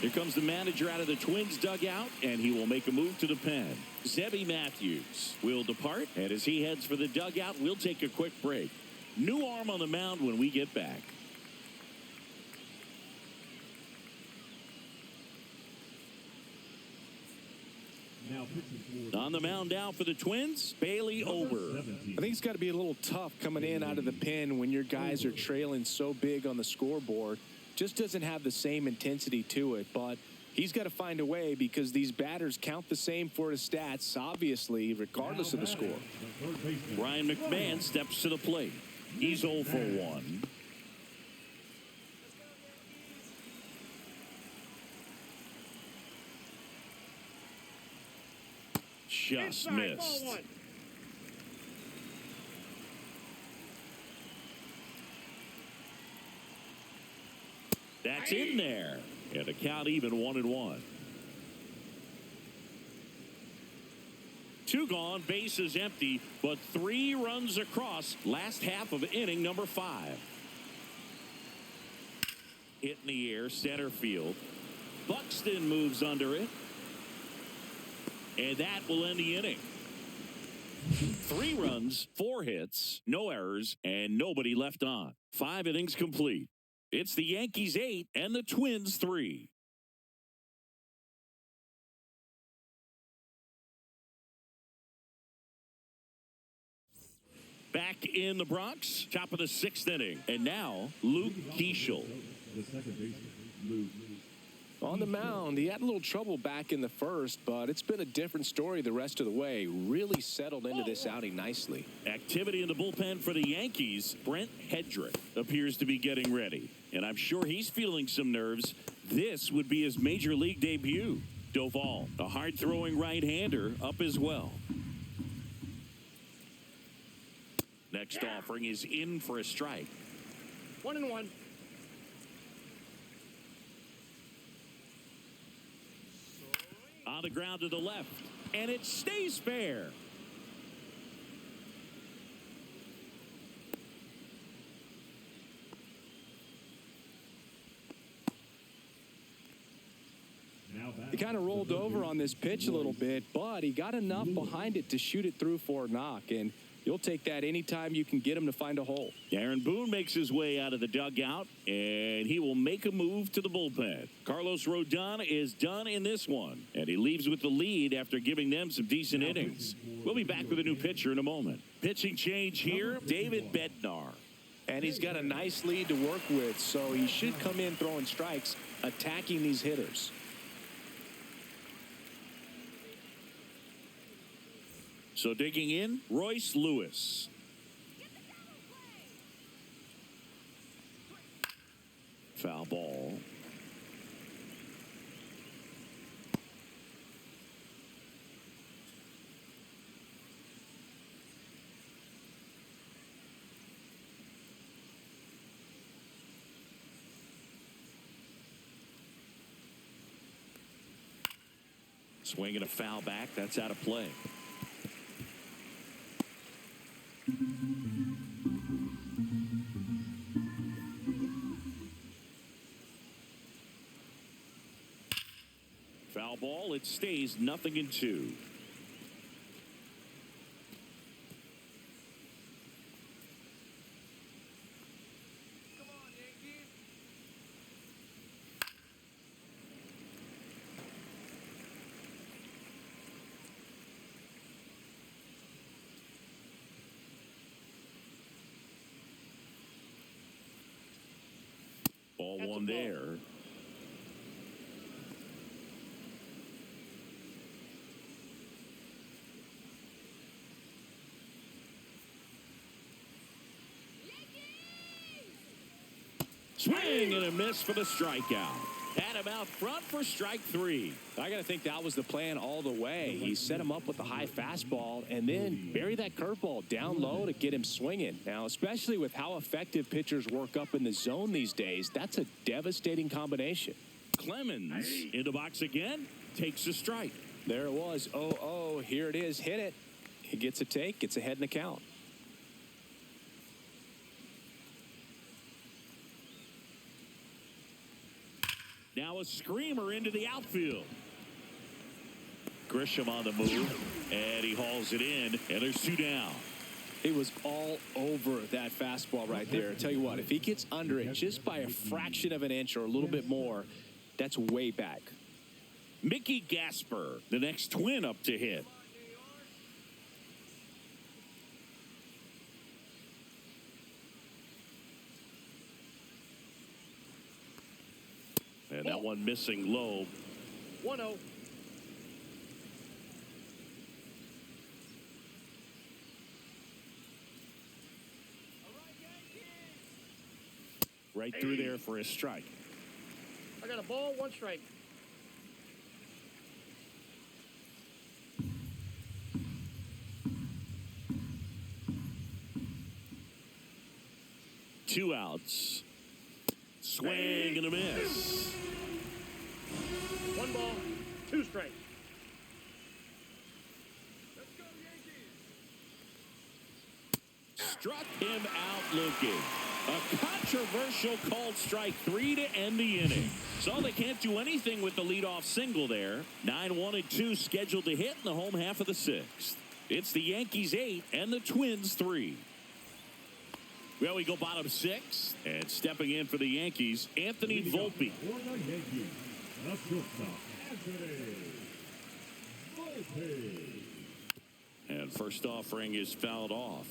Here comes the manager out of the Twins dugout, and he will make a move to the pen. Zebby Matthews will depart, and as he heads for the dugout, we'll take a quick break. New arm on the mound when we get back. On the mound now for the Twins, Bailey Ober. I think it's got to be a little tough coming in out of the pen when your guys are trailing so big on the scoreboard. Just doesn't have the same intensity to it, but he's got to find a way because these batters count the same for his stats, obviously, regardless of the score. Ryan McMahon steps to the plate. He's 0 for 1. Just missed. That's in there. And a count even 1-1. 2 gone, bases empty, but 3 runs across last half of inning number 5. Hit in the air, center field. Buxton moves under it. And that will end the inning. 3 runs, 4 hits, no errors, and nobody left on. 5 innings complete. It's the Yankees 8 and the Twins 3. Back in the Bronx, top of the 6th inning. And now, Luke Keeschel. The second baseman, Luke. On the mound, he had a little trouble back in the first, but it's been a different story the rest of the way. Really settled into this outing nicely. Activity in the bullpen for the Yankees. Brent Hedrick appears to be getting ready. And I'm sure he's feeling some nerves. This would be his major league debut. Doval, a hard-throwing right-hander, up as well. Next offering is in for a strike. 1-1. On the ground to the left, and it stays fair. He kind of rolled over on this pitch a little bit, but he got enough behind it to shoot it through for a knock, and you'll take that anytime you can get him to find a hole. Aaron Boone makes his way out of the dugout, and he will make a move to the bullpen. Carlos Rodon is done in this one, and he leaves with the lead after giving them some decent innings. We'll be back with a new pitcher in a moment. Pitching change here, David Bednar. And he's got a nice lead to work with, so he should come in throwing strikes, attacking these hitters. So digging in, Royce Lewis. Foul ball. Swinging a foul back. That's out of play. Foul ball. It stays 0-2. Ball one there. Swing and a miss for the strikeout. Had him out front for strike 3. I got to think that was the plan all the way. He set him up with a high fastball and then bury that curveball down low to get him swinging. Now, especially with how effective pitchers work up in the zone these days, that's a devastating combination. Clemens in the box again, takes a strike. There it was. 0-0. Here it is. Hit it. He gets a take, gets ahead in the count. Now a screamer into the outfield. Grisham on the move, and he hauls it in, and there's 2 down. He was all over that fastball right there. I tell you what, if he gets under it just by a fraction of an inch or a little bit more, that's way back. Mickey Gasper, the next Twin up to hit. And that one missing low. 1-0. Right through there for a strike. I got a ball, 1 strike. Two outs. Swing and a miss. 1 ball, 2 strikes. Struck him out looking. A controversial called strike 3 to end the inning. So they can't do anything with the leadoff single there. 9-1-2 scheduled to hit in the home half of the 6th. It's the Yankees 8 and the Twins 3. Well, we go bottom 6, and stepping in for the Yankees, Anthony Volpe. For the Yankees, the shortstop, Anthony Volpe. And first offering is fouled off.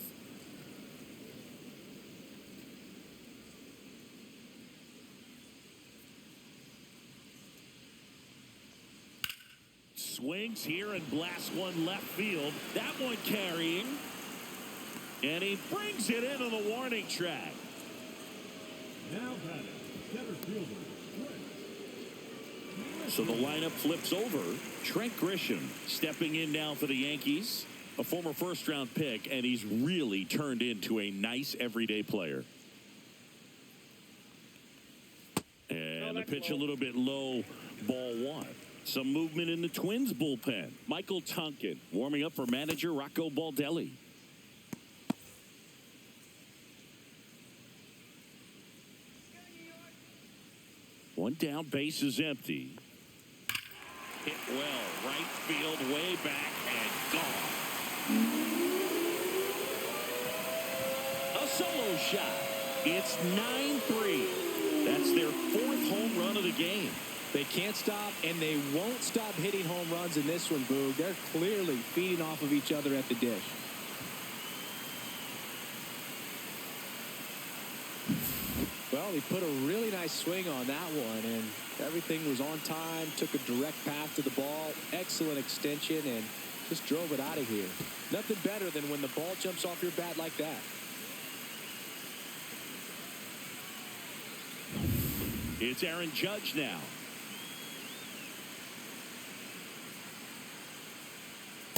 Swings here and blasts one left field. That one carrying. And he brings it into the warning track. Now batting, center fielder, Trent. So the lineup flips over. Trent Grisham stepping in now for the Yankees. A former first-round pick, and he's really turned into a nice everyday player. And the pitch a little bit low, ball 1. Some movement in the Twins bullpen. Michael Tonkin warming up for manager Rocco Baldelli. One down, base is empty. Hit well, right field, way back, and gone. A solo shot. It's 9-3. That's their 4th home run of the game. They can't stop, and they won't stop hitting home runs in this one, Boog. They're clearly feeding off of each other at the dish. Well, he put a really nice swing on that one, and everything was on time, took a direct path to the ball, excellent extension, and just drove it out of here. Nothing better than when the ball jumps off your bat like that. It's Aaron Judge now.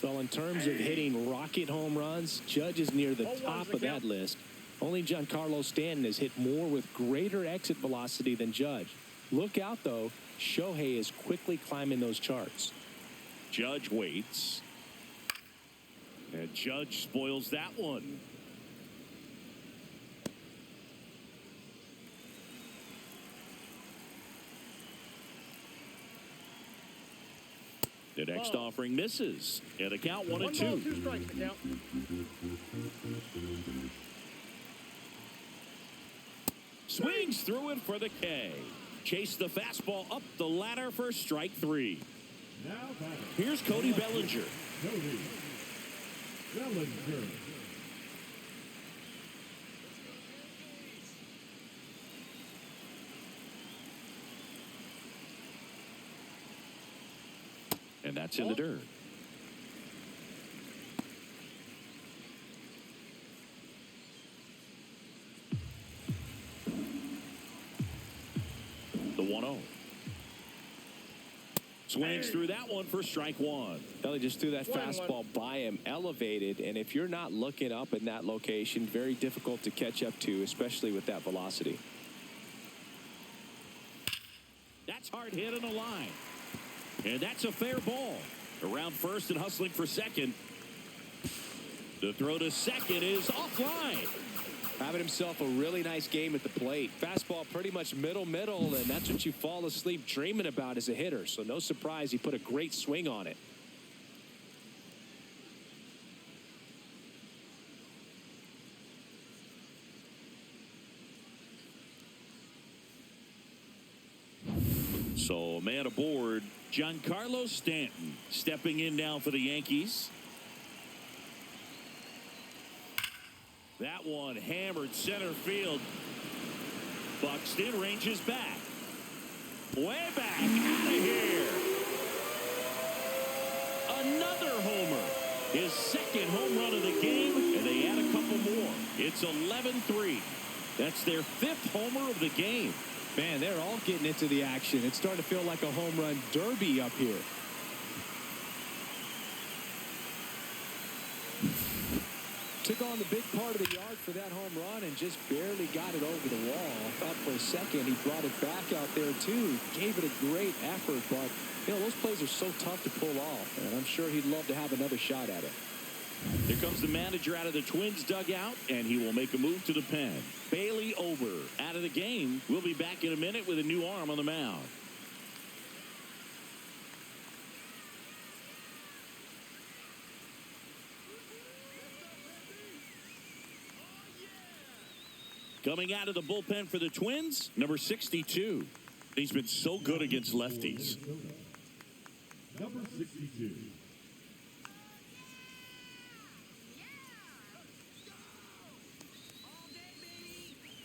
Well, in terms of hitting rocket home runs, Judge is near the top of that list. Only Giancarlo Stanton has hit more with greater exit velocity than Judge. Look out, though. Shohei is quickly climbing those charts. Judge waits. And Judge spoils that one. The next offering misses. And a count 1-2. 1 ball, 2 strikes to count. Swings through it for the K. Chase the fastball up the ladder for strike 3. Now batting. Here's Cody Bellinger. Cody Bellinger. And that's in the dirt. The 1-0. Swings through that one for strike 1. Ellie just threw that fastball by him, elevated, and if you're not looking up in that location, very difficult to catch up to, especially with that velocity. That's hard hit in the line. And that's a fair ball. Around first and hustling for second. The throw to second is offline. Having himself a really nice game at the plate. Fastball pretty much middle, and that's what you fall asleep dreaming about as a hitter. So no surprise he put a great swing on it. So man aboard, Giancarlo Stanton stepping in now for the Yankees. That one hammered center field. Buxton ranges back. Way back, out of here. Another homer. His 2nd home run of the game, and they add a couple more. It's 11-3. That's their 5th homer of the game. Man, they're all getting into the action. It's starting to feel like a home run derby up here. Took on the big part of the yard for that home run and just barely got it over the wall. I thought for a second he brought it back out there too. Gave it a great effort, but you know, those plays are so tough to pull off, and I'm sure he'd love to have another shot at it. Here comes the manager out of the Twins dugout, and he will make a move to the pen. Bailey over out of the game. We'll be back in a minute with a new arm on the mound. Coming out of the bullpen for the Twins, number 62. He's been so good against lefties. Number 62.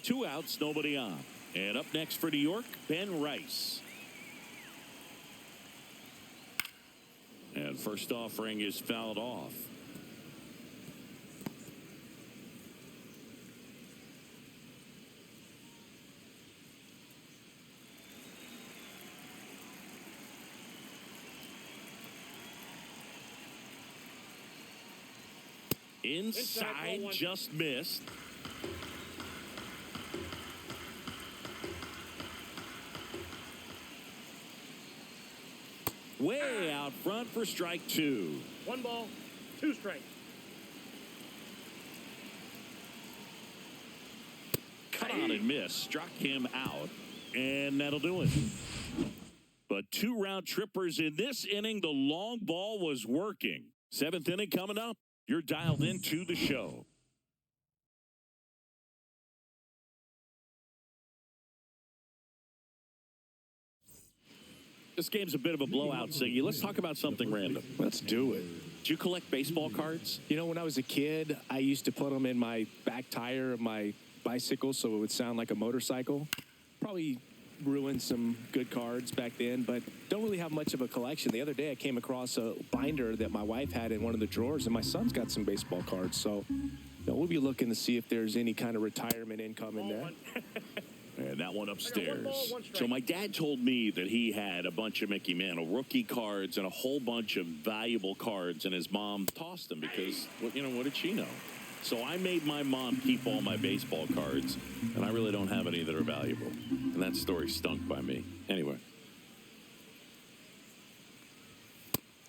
Two outs, nobody on. And up next for New York, Ben Rice. And first offering is fouled off. Inside, just missed. Way out front for strike 2. 1 ball, 2 strikes. Cut on and miss. Struck him out. And that'll do it. but 2 round trippers in this inning. The long ball was working. 7th inning coming up. You're dialed into the show. This game's a bit of a blowout, Siggy. Let's talk about something random. Let's do it. Do you collect baseball cards? You know, when I was a kid, I used to put them in my back tire of my bicycle so it would sound like a motorcycle. Probably ruined some good cards back then, but don't really have much of a collection. The other day I came across a binder that my wife had in one of the drawers, and my son's got some baseball cards. So we'll be looking to see if there's any kind of retirement income in there. And that one upstairs. So my dad told me that he had a bunch of Mickey Mantle rookie cards and a whole bunch of valuable cards, and his mom tossed them because, what did she know? So I made my mom keep all my baseball cards, and I really don't have any that are valuable. And that story stunk by me. Anyway.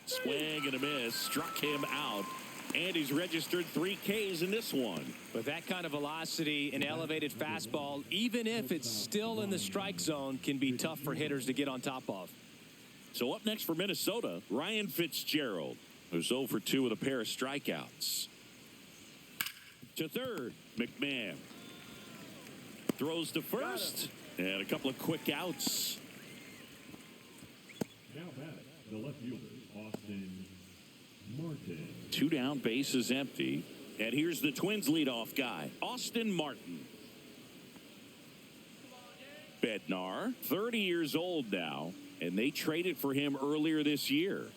Swing and a miss. Struck him out. And he's registered 3 Ks in this one. With that kind of velocity, an elevated fastball, even if it's still in the strike zone, can be tough for hitters to get on top of. So up next for Minnesota, Ryan Fitzgerald, who's 0 for 2 with a pair of strikeouts. To third, McMahon. Throws to first, and a couple of quick outs. Now batting, the left fielder, Austin Martin. 2 down, bases empty. And here's the Twins leadoff guy, Austin Martin. Bednar, 30 years old now, and they traded for him earlier this year.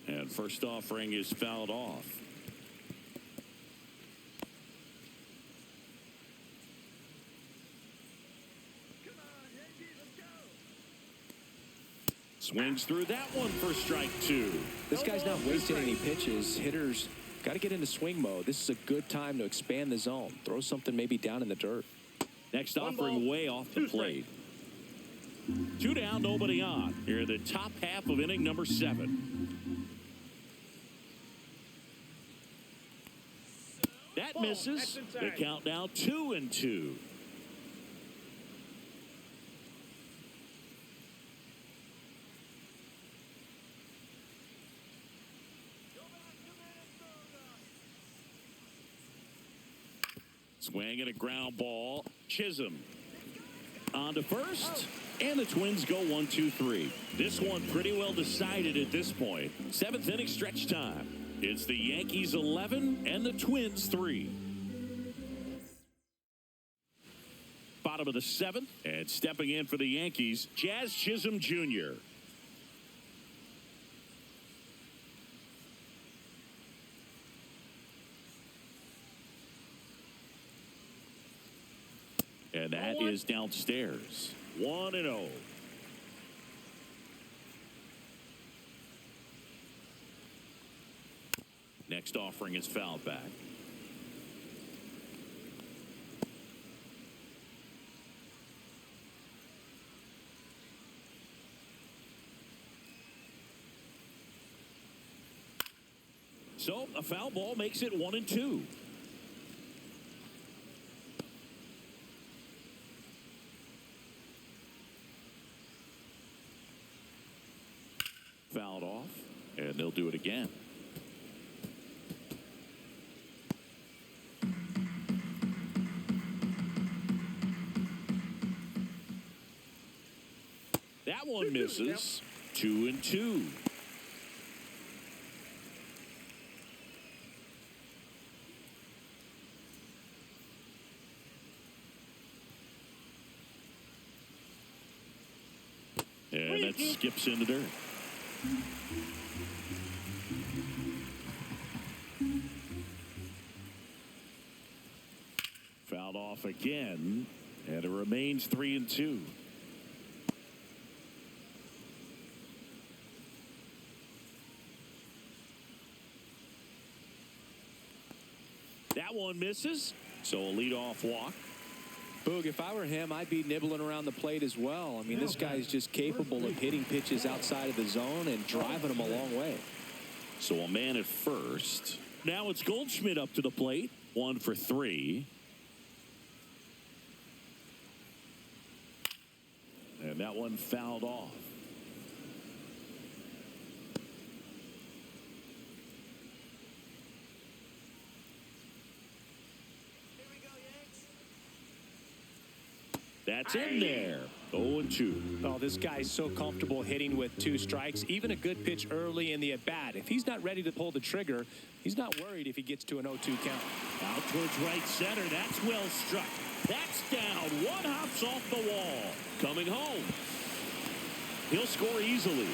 And first offering is fouled off. Swings through that one for strike 2. This guy's not wasting any pitches. Hitters got to get into swing mode. This is a good time to expand the zone. Throw something maybe down in the dirt. Next offering way off the plate. 2 down, nobody on. Here in the top half of inning number 7. That misses. The count now 2-2. Swing and a ground ball. Chisholm on to first, and the Twins go 1-2-3. This one pretty well decided at this point. 7th inning stretch time. It's the Yankees 11 and the Twins 3. Bottom of the 7th, and stepping in for the Yankees, Jazz Chisholm Jr. And that is downstairs. 1-0. Next offering is fouled back. So a foul ball makes it 1-2. Fouled off, and they'll do it again. That one misses. 2-2. And that skips in the dirt. Fouled off again, and it remains 3-2. That one misses, so a leadoff walk. Boog, if I were him, I'd be nibbling around the plate as well. I mean, this guy's just capable of hitting pitches outside of the zone and driving them a long way. So a man at first. Now it's Goldschmidt up to the plate. 1 for 3. And that one fouled off. That's in there. 0-2. Oh, this guy's so comfortable hitting with 2 strikes. Even a good pitch early in the at-bat. If he's not ready to pull the trigger, he's not worried if he gets to an 0-2 count. Out towards right center. That's well struck. That's down. One hops off the wall. Coming home. He'll score easily.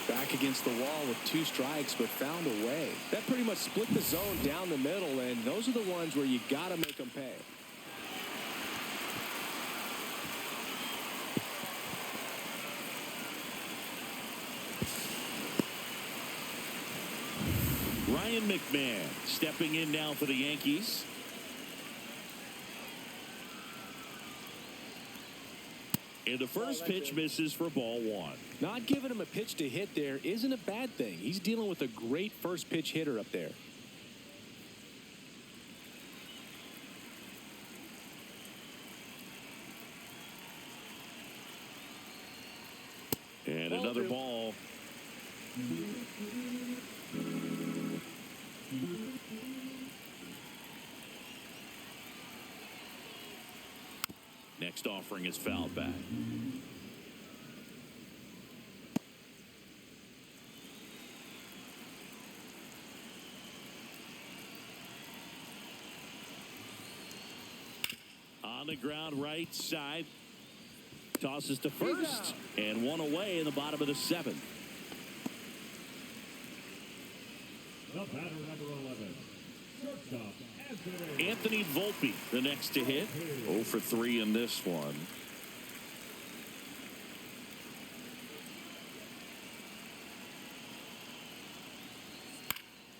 Back against the wall with 2 strikes, but found a way. That pretty much split the zone down the middle, and those are the ones where you got to make them pay. Ryan McMahon stepping in now for the Yankees. And the first pitch misses for ball 1. Not giving him a pitch to hit there isn't a bad thing. He's dealing with a great first pitch hitter up there. And another ball. Next offering is fouled back. On the ground right side. Tosses to first. And one away in the bottom of the 7th. The batter, number 11. Shortstop, Anthony Volpe, the next to hit. 0 for 3 in this one.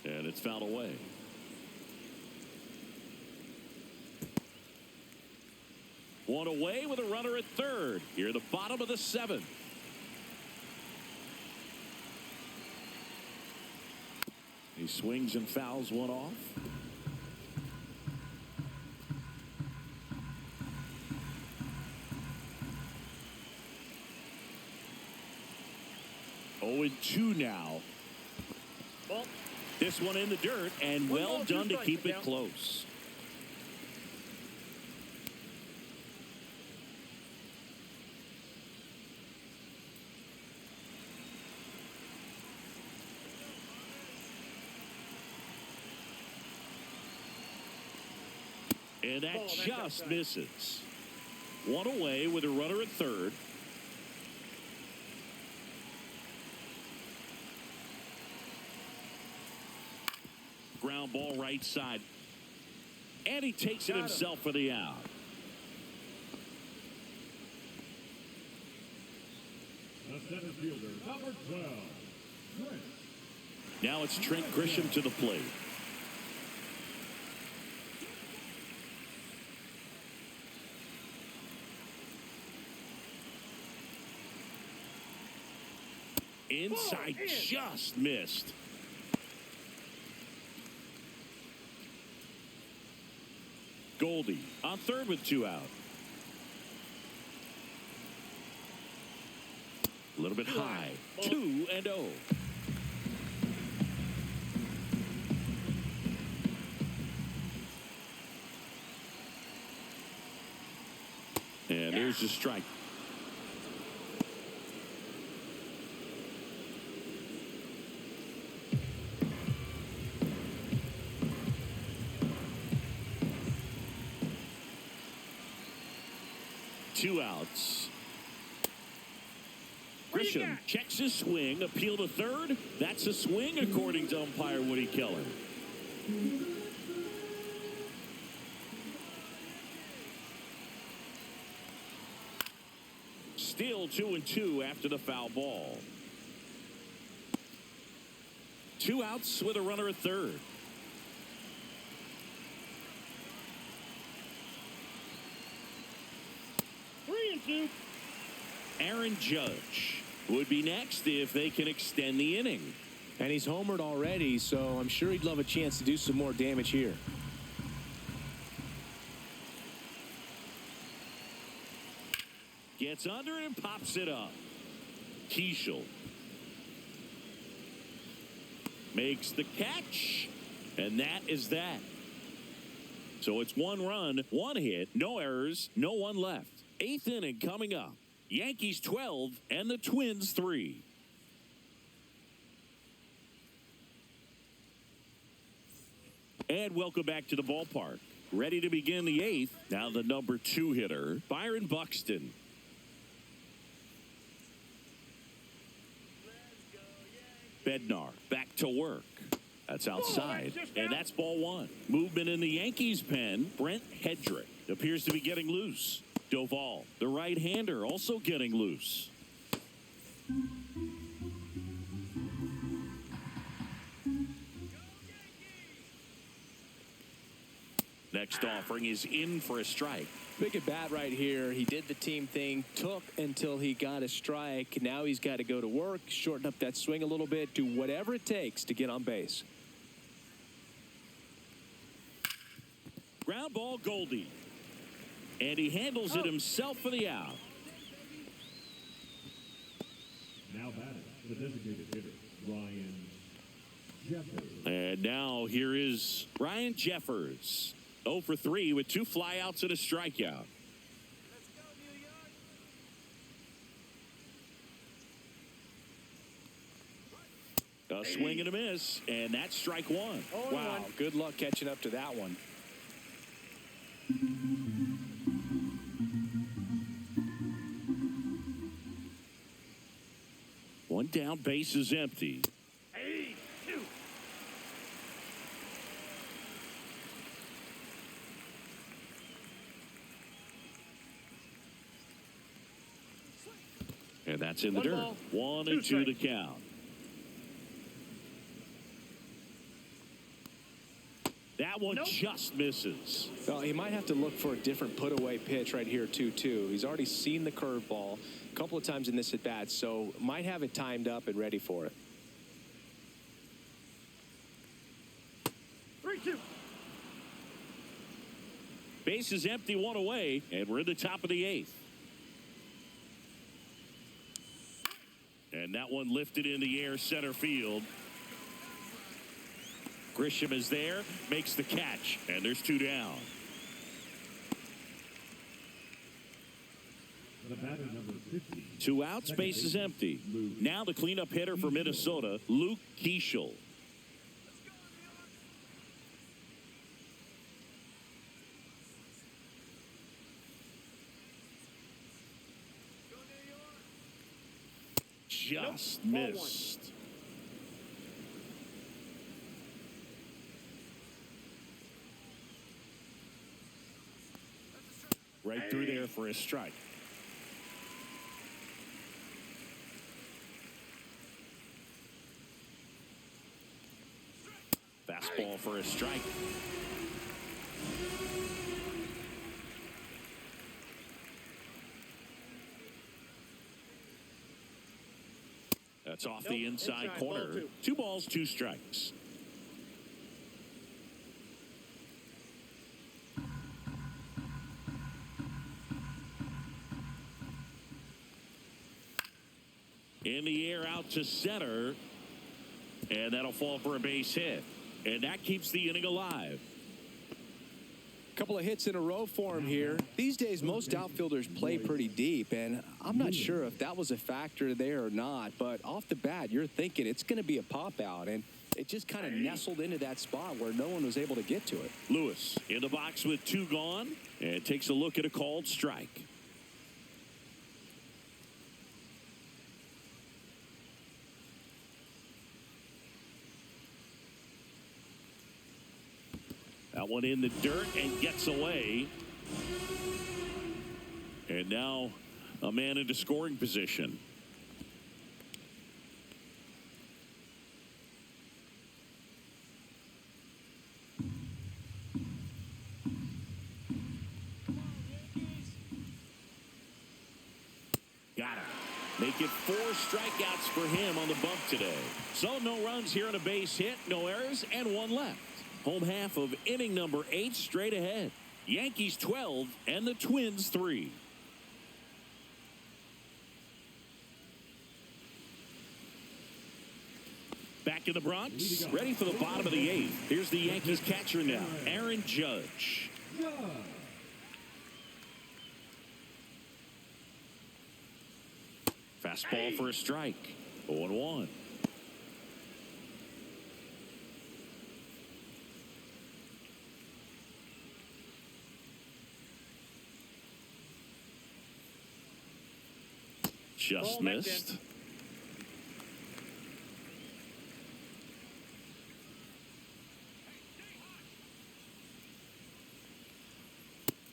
And it's fouled away. One away with a runner at third. Here, the bottom of the 7th. He swings and fouls one off. Oh, and 2 now. Ball. This one in the dirt, and well done to keep it close. And that just misses. One away with a runner at third. Ground ball right side. And he takes it himself for the out. The center fielder, number 12. Trent. Now it's Trent Grisham to the plate. Inside, just missed. Goldie on third with 2 out. A little bit high. 2-0. And there's the strike. Two outs. Grisham checks his swing. Appeal to third. That's a swing, according to umpire Woody Keller. Still 2-2 after the foul ball. 2 outs with a runner at third. Aaron Judge would be next if they can extend the inning. And he's homered already, so I'm sure he'd love a chance to do some more damage here. Gets under it and pops it up. Keishel makes the catch, and that is that. So it's 1 run, 1 hit, no errors, no one left. 8th inning coming up. Yankees 12 and the Twins 3. And welcome back to the ballpark. Ready to begin the 8th. Now the number 2 hitter, Byron Buxton. Bednar back to work. That's outside, and that's ball 1. Movement in the Yankees pen. Brent Hedrick appears to be getting loose. Doval, the right-hander, also getting loose. Next offering is in for a strike. Big at bat right here. He did the team thing, took until he got a strike. Now he's got to go to work, shorten up that swing a little bit, do whatever it takes to get on base. Ground ball, Goldie. And he handles it himself for the out. Now batting, the designated hitter, Ryan Jeffers. And now here is Ryan Jeffers. 0 for 3 with 2 flyouts and a strikeout. A swing and a miss, and that's strike 1. Wow, good luck catching up to that one. One down, base is empty. And that's in the dirt. 1 and 2 to count. That one just misses. Well, he might have to look for a different put-away pitch right here, 2-2. He's already seen the curveball a couple of times in this at-bat, so might have it timed up and ready for it. 3-2. Base is empty, 1 away, and we're in the top of the 8th. And that one lifted in the air, center field. Grisham is there, makes the catch, and there's 2 down. The batter number 50. 2 outs, base is empty. Now the cleanup hitter for Minnesota, Luke Keishel. Just missed. Right through there for a strike. Fastball for a strike. That's off the inside corner. Ball 2. 2 balls, 2 strikes. In the air out to center. And that'll fall for a base hit. And that keeps the inning alive. Couple of hits in a row for him here. These days, most outfielders play pretty deep, and I'm not sure if that was a factor there or not, but off the bat, you're thinking it's going to be a pop-out, and it just kind of nestled into that spot where no one was able to get to it. Lewis in the box with 2 gone, and takes a look at a called strike. That one in the dirt and gets away. And now a man into scoring position. Got it. Make it 4 strikeouts for him on the bump today. So no runs here on a base hit, no errors, and 1 left. Home half of inning number 8 straight ahead. Yankees 12 and the Twins 3. Back in the Bronx, ready for the bottom of the 8th. Here's the Yankees catcher now, Aaron Judge. Fastball for a strike. 0-1. Just missed.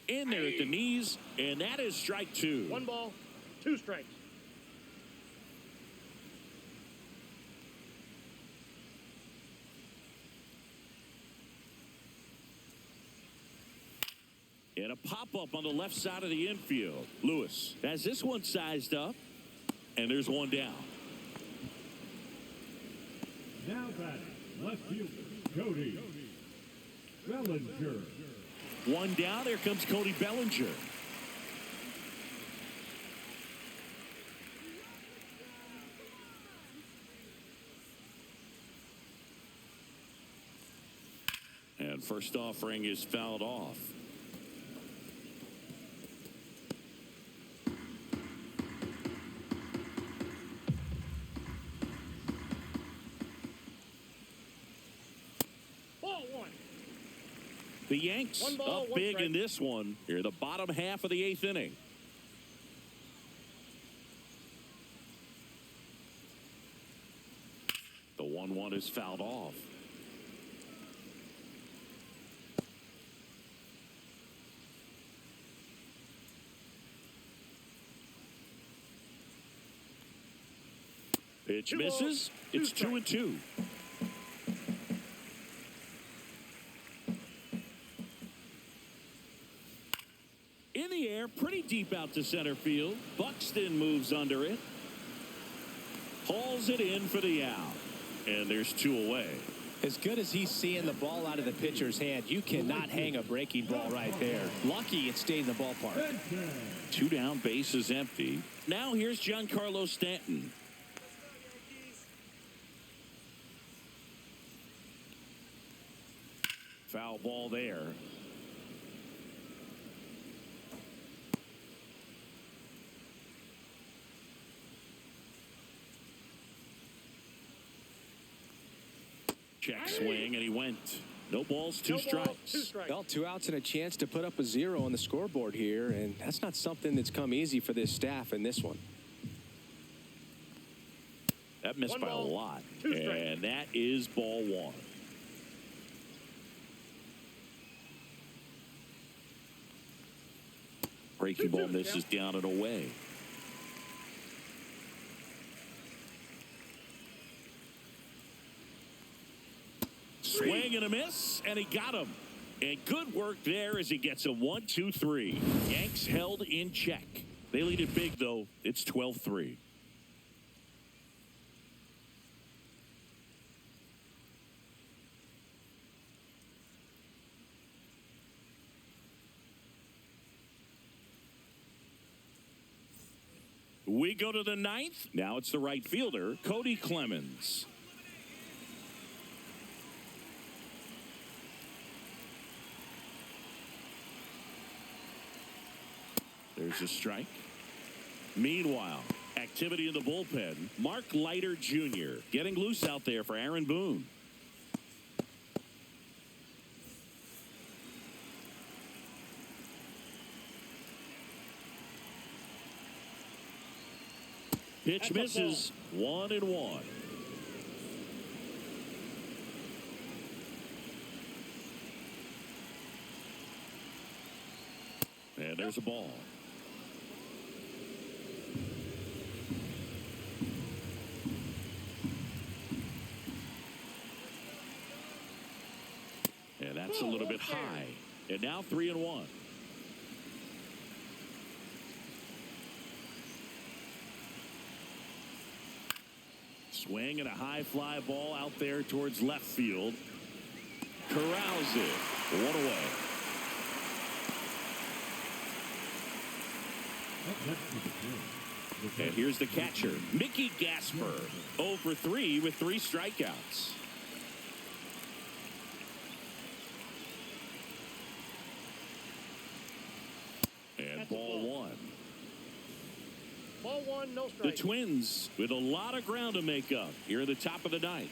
In there at the knees, and that is strike 2. 1 ball, 2 strikes. And a pop-up on the left side of the infield. Lewis has this one sized up, and there's one down. Now batting, left fielder, Cody Bellinger. One down. Here comes Cody Bellinger. And first offering is fouled off. The Yanks up big in this one. Here, the bottom half of the 8th inning. The 1-1 is fouled off. Pitch misses. It's 2-2. In the air, pretty deep out to center field. Buxton moves under it. Hauls it in for the out. And there's 2 away. As good as he's seeing the ball out of the pitcher's hand, you cannot hang a breaking ball right there. Lucky it stayed in the ballpark. 2 down, base is empty. Now here's Giancarlo Stanton. Foul ball there. Check swing, and he went. No balls, 2 strikes. Well, 2 outs and a chance to put up a 0 on the scoreboard here, and that's not something that's come easy for this staff in this one. That missed by a lot, and that is ball 1. Breaking ball misses down and away. Swing and a miss, and he got him. And good work there as he gets a 1-2-3. Yanks held in check. They lead it big, though. It's 12-3. We go to the 9th. Now it's the right fielder, Cody Clemens. There's a strike. Meanwhile, activity in the bullpen. Mark Leiter Jr. getting loose out there for Aaron Boone. Pitch misses. 1-1. And there's a ball. And that's a little bit high. And now 3-1. Swing and a high fly ball out there towards left field. Corrals it. 1 away. Up next to the field, And here's the catcher, Mickey Gasper, 0 for 3 with 3 strikeouts. And ball 1. Ball 1, no The strike. Twins with a lot of ground to make up here at the top of the ninth.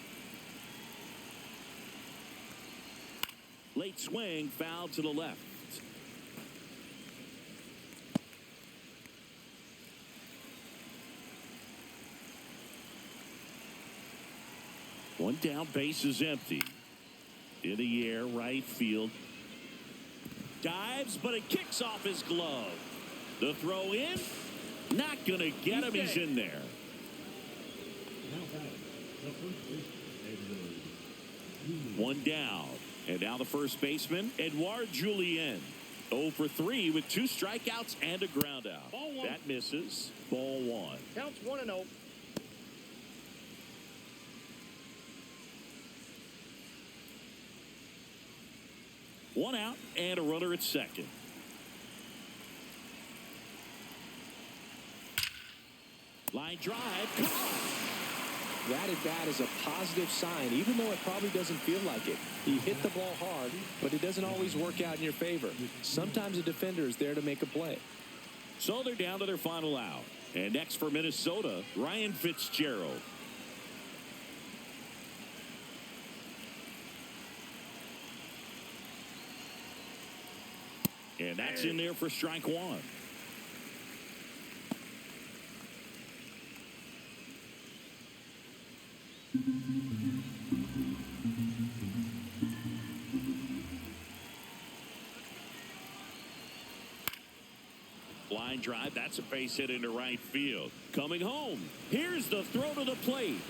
Late swing, foul to the left. One down, base is empty. In the air, right field. Dives, but it kicks off his glove. The throw in, not going to get him. He's in there. Now batting, the first baseman, Edward. One down. And now the first baseman, Edouard Julien. 0 for 3 with 2 strikeouts and a ground out. Ball 1. That misses. Ball 1. Counts 1-0. One out and a runner at second. Line drive. That at bat is a positive sign, even though it probably doesn't feel like it. He hit the ball hard, but it doesn't always work out in your favor. Sometimes a defender is there to make a play. So they're down to their final out. And next for Minnesota, Ryan Fitzgerald. And that's in there for strike 1. Line drive, that's a base hit into right field. Coming home, here's the throw to the plate.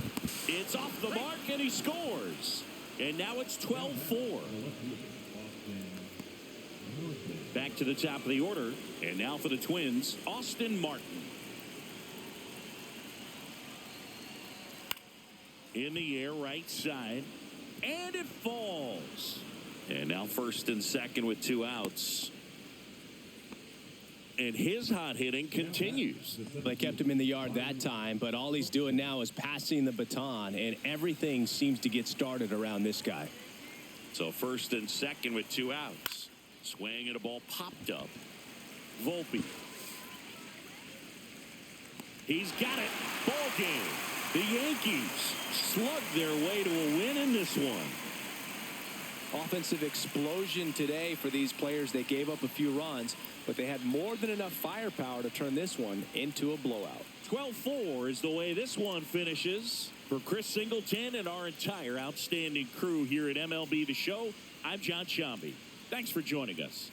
It's off the mark and he scores. And now it's 12-4. Back to the top of the order. And now for the Twins, Austin Martin. In the air, right side. And it falls. And now first and second with 2 outs. And his hot hitting continues. They kept him in the yard that time, but all he's doing now is passing the baton, and everything seems to get started around this guy. So first and second with 2 outs. Swing and a ball popped up. Volpe. He's got it. Ball game. The Yankees slug their way to a win in this one. Offensive explosion today for these players. They gave up a few runs, but they had more than enough firepower to turn this one into a blowout. 12-4 is the way this one finishes. For Chris Singleton and our entire outstanding crew here at MLB The Show, I'm John Shambi. Thanks for joining us.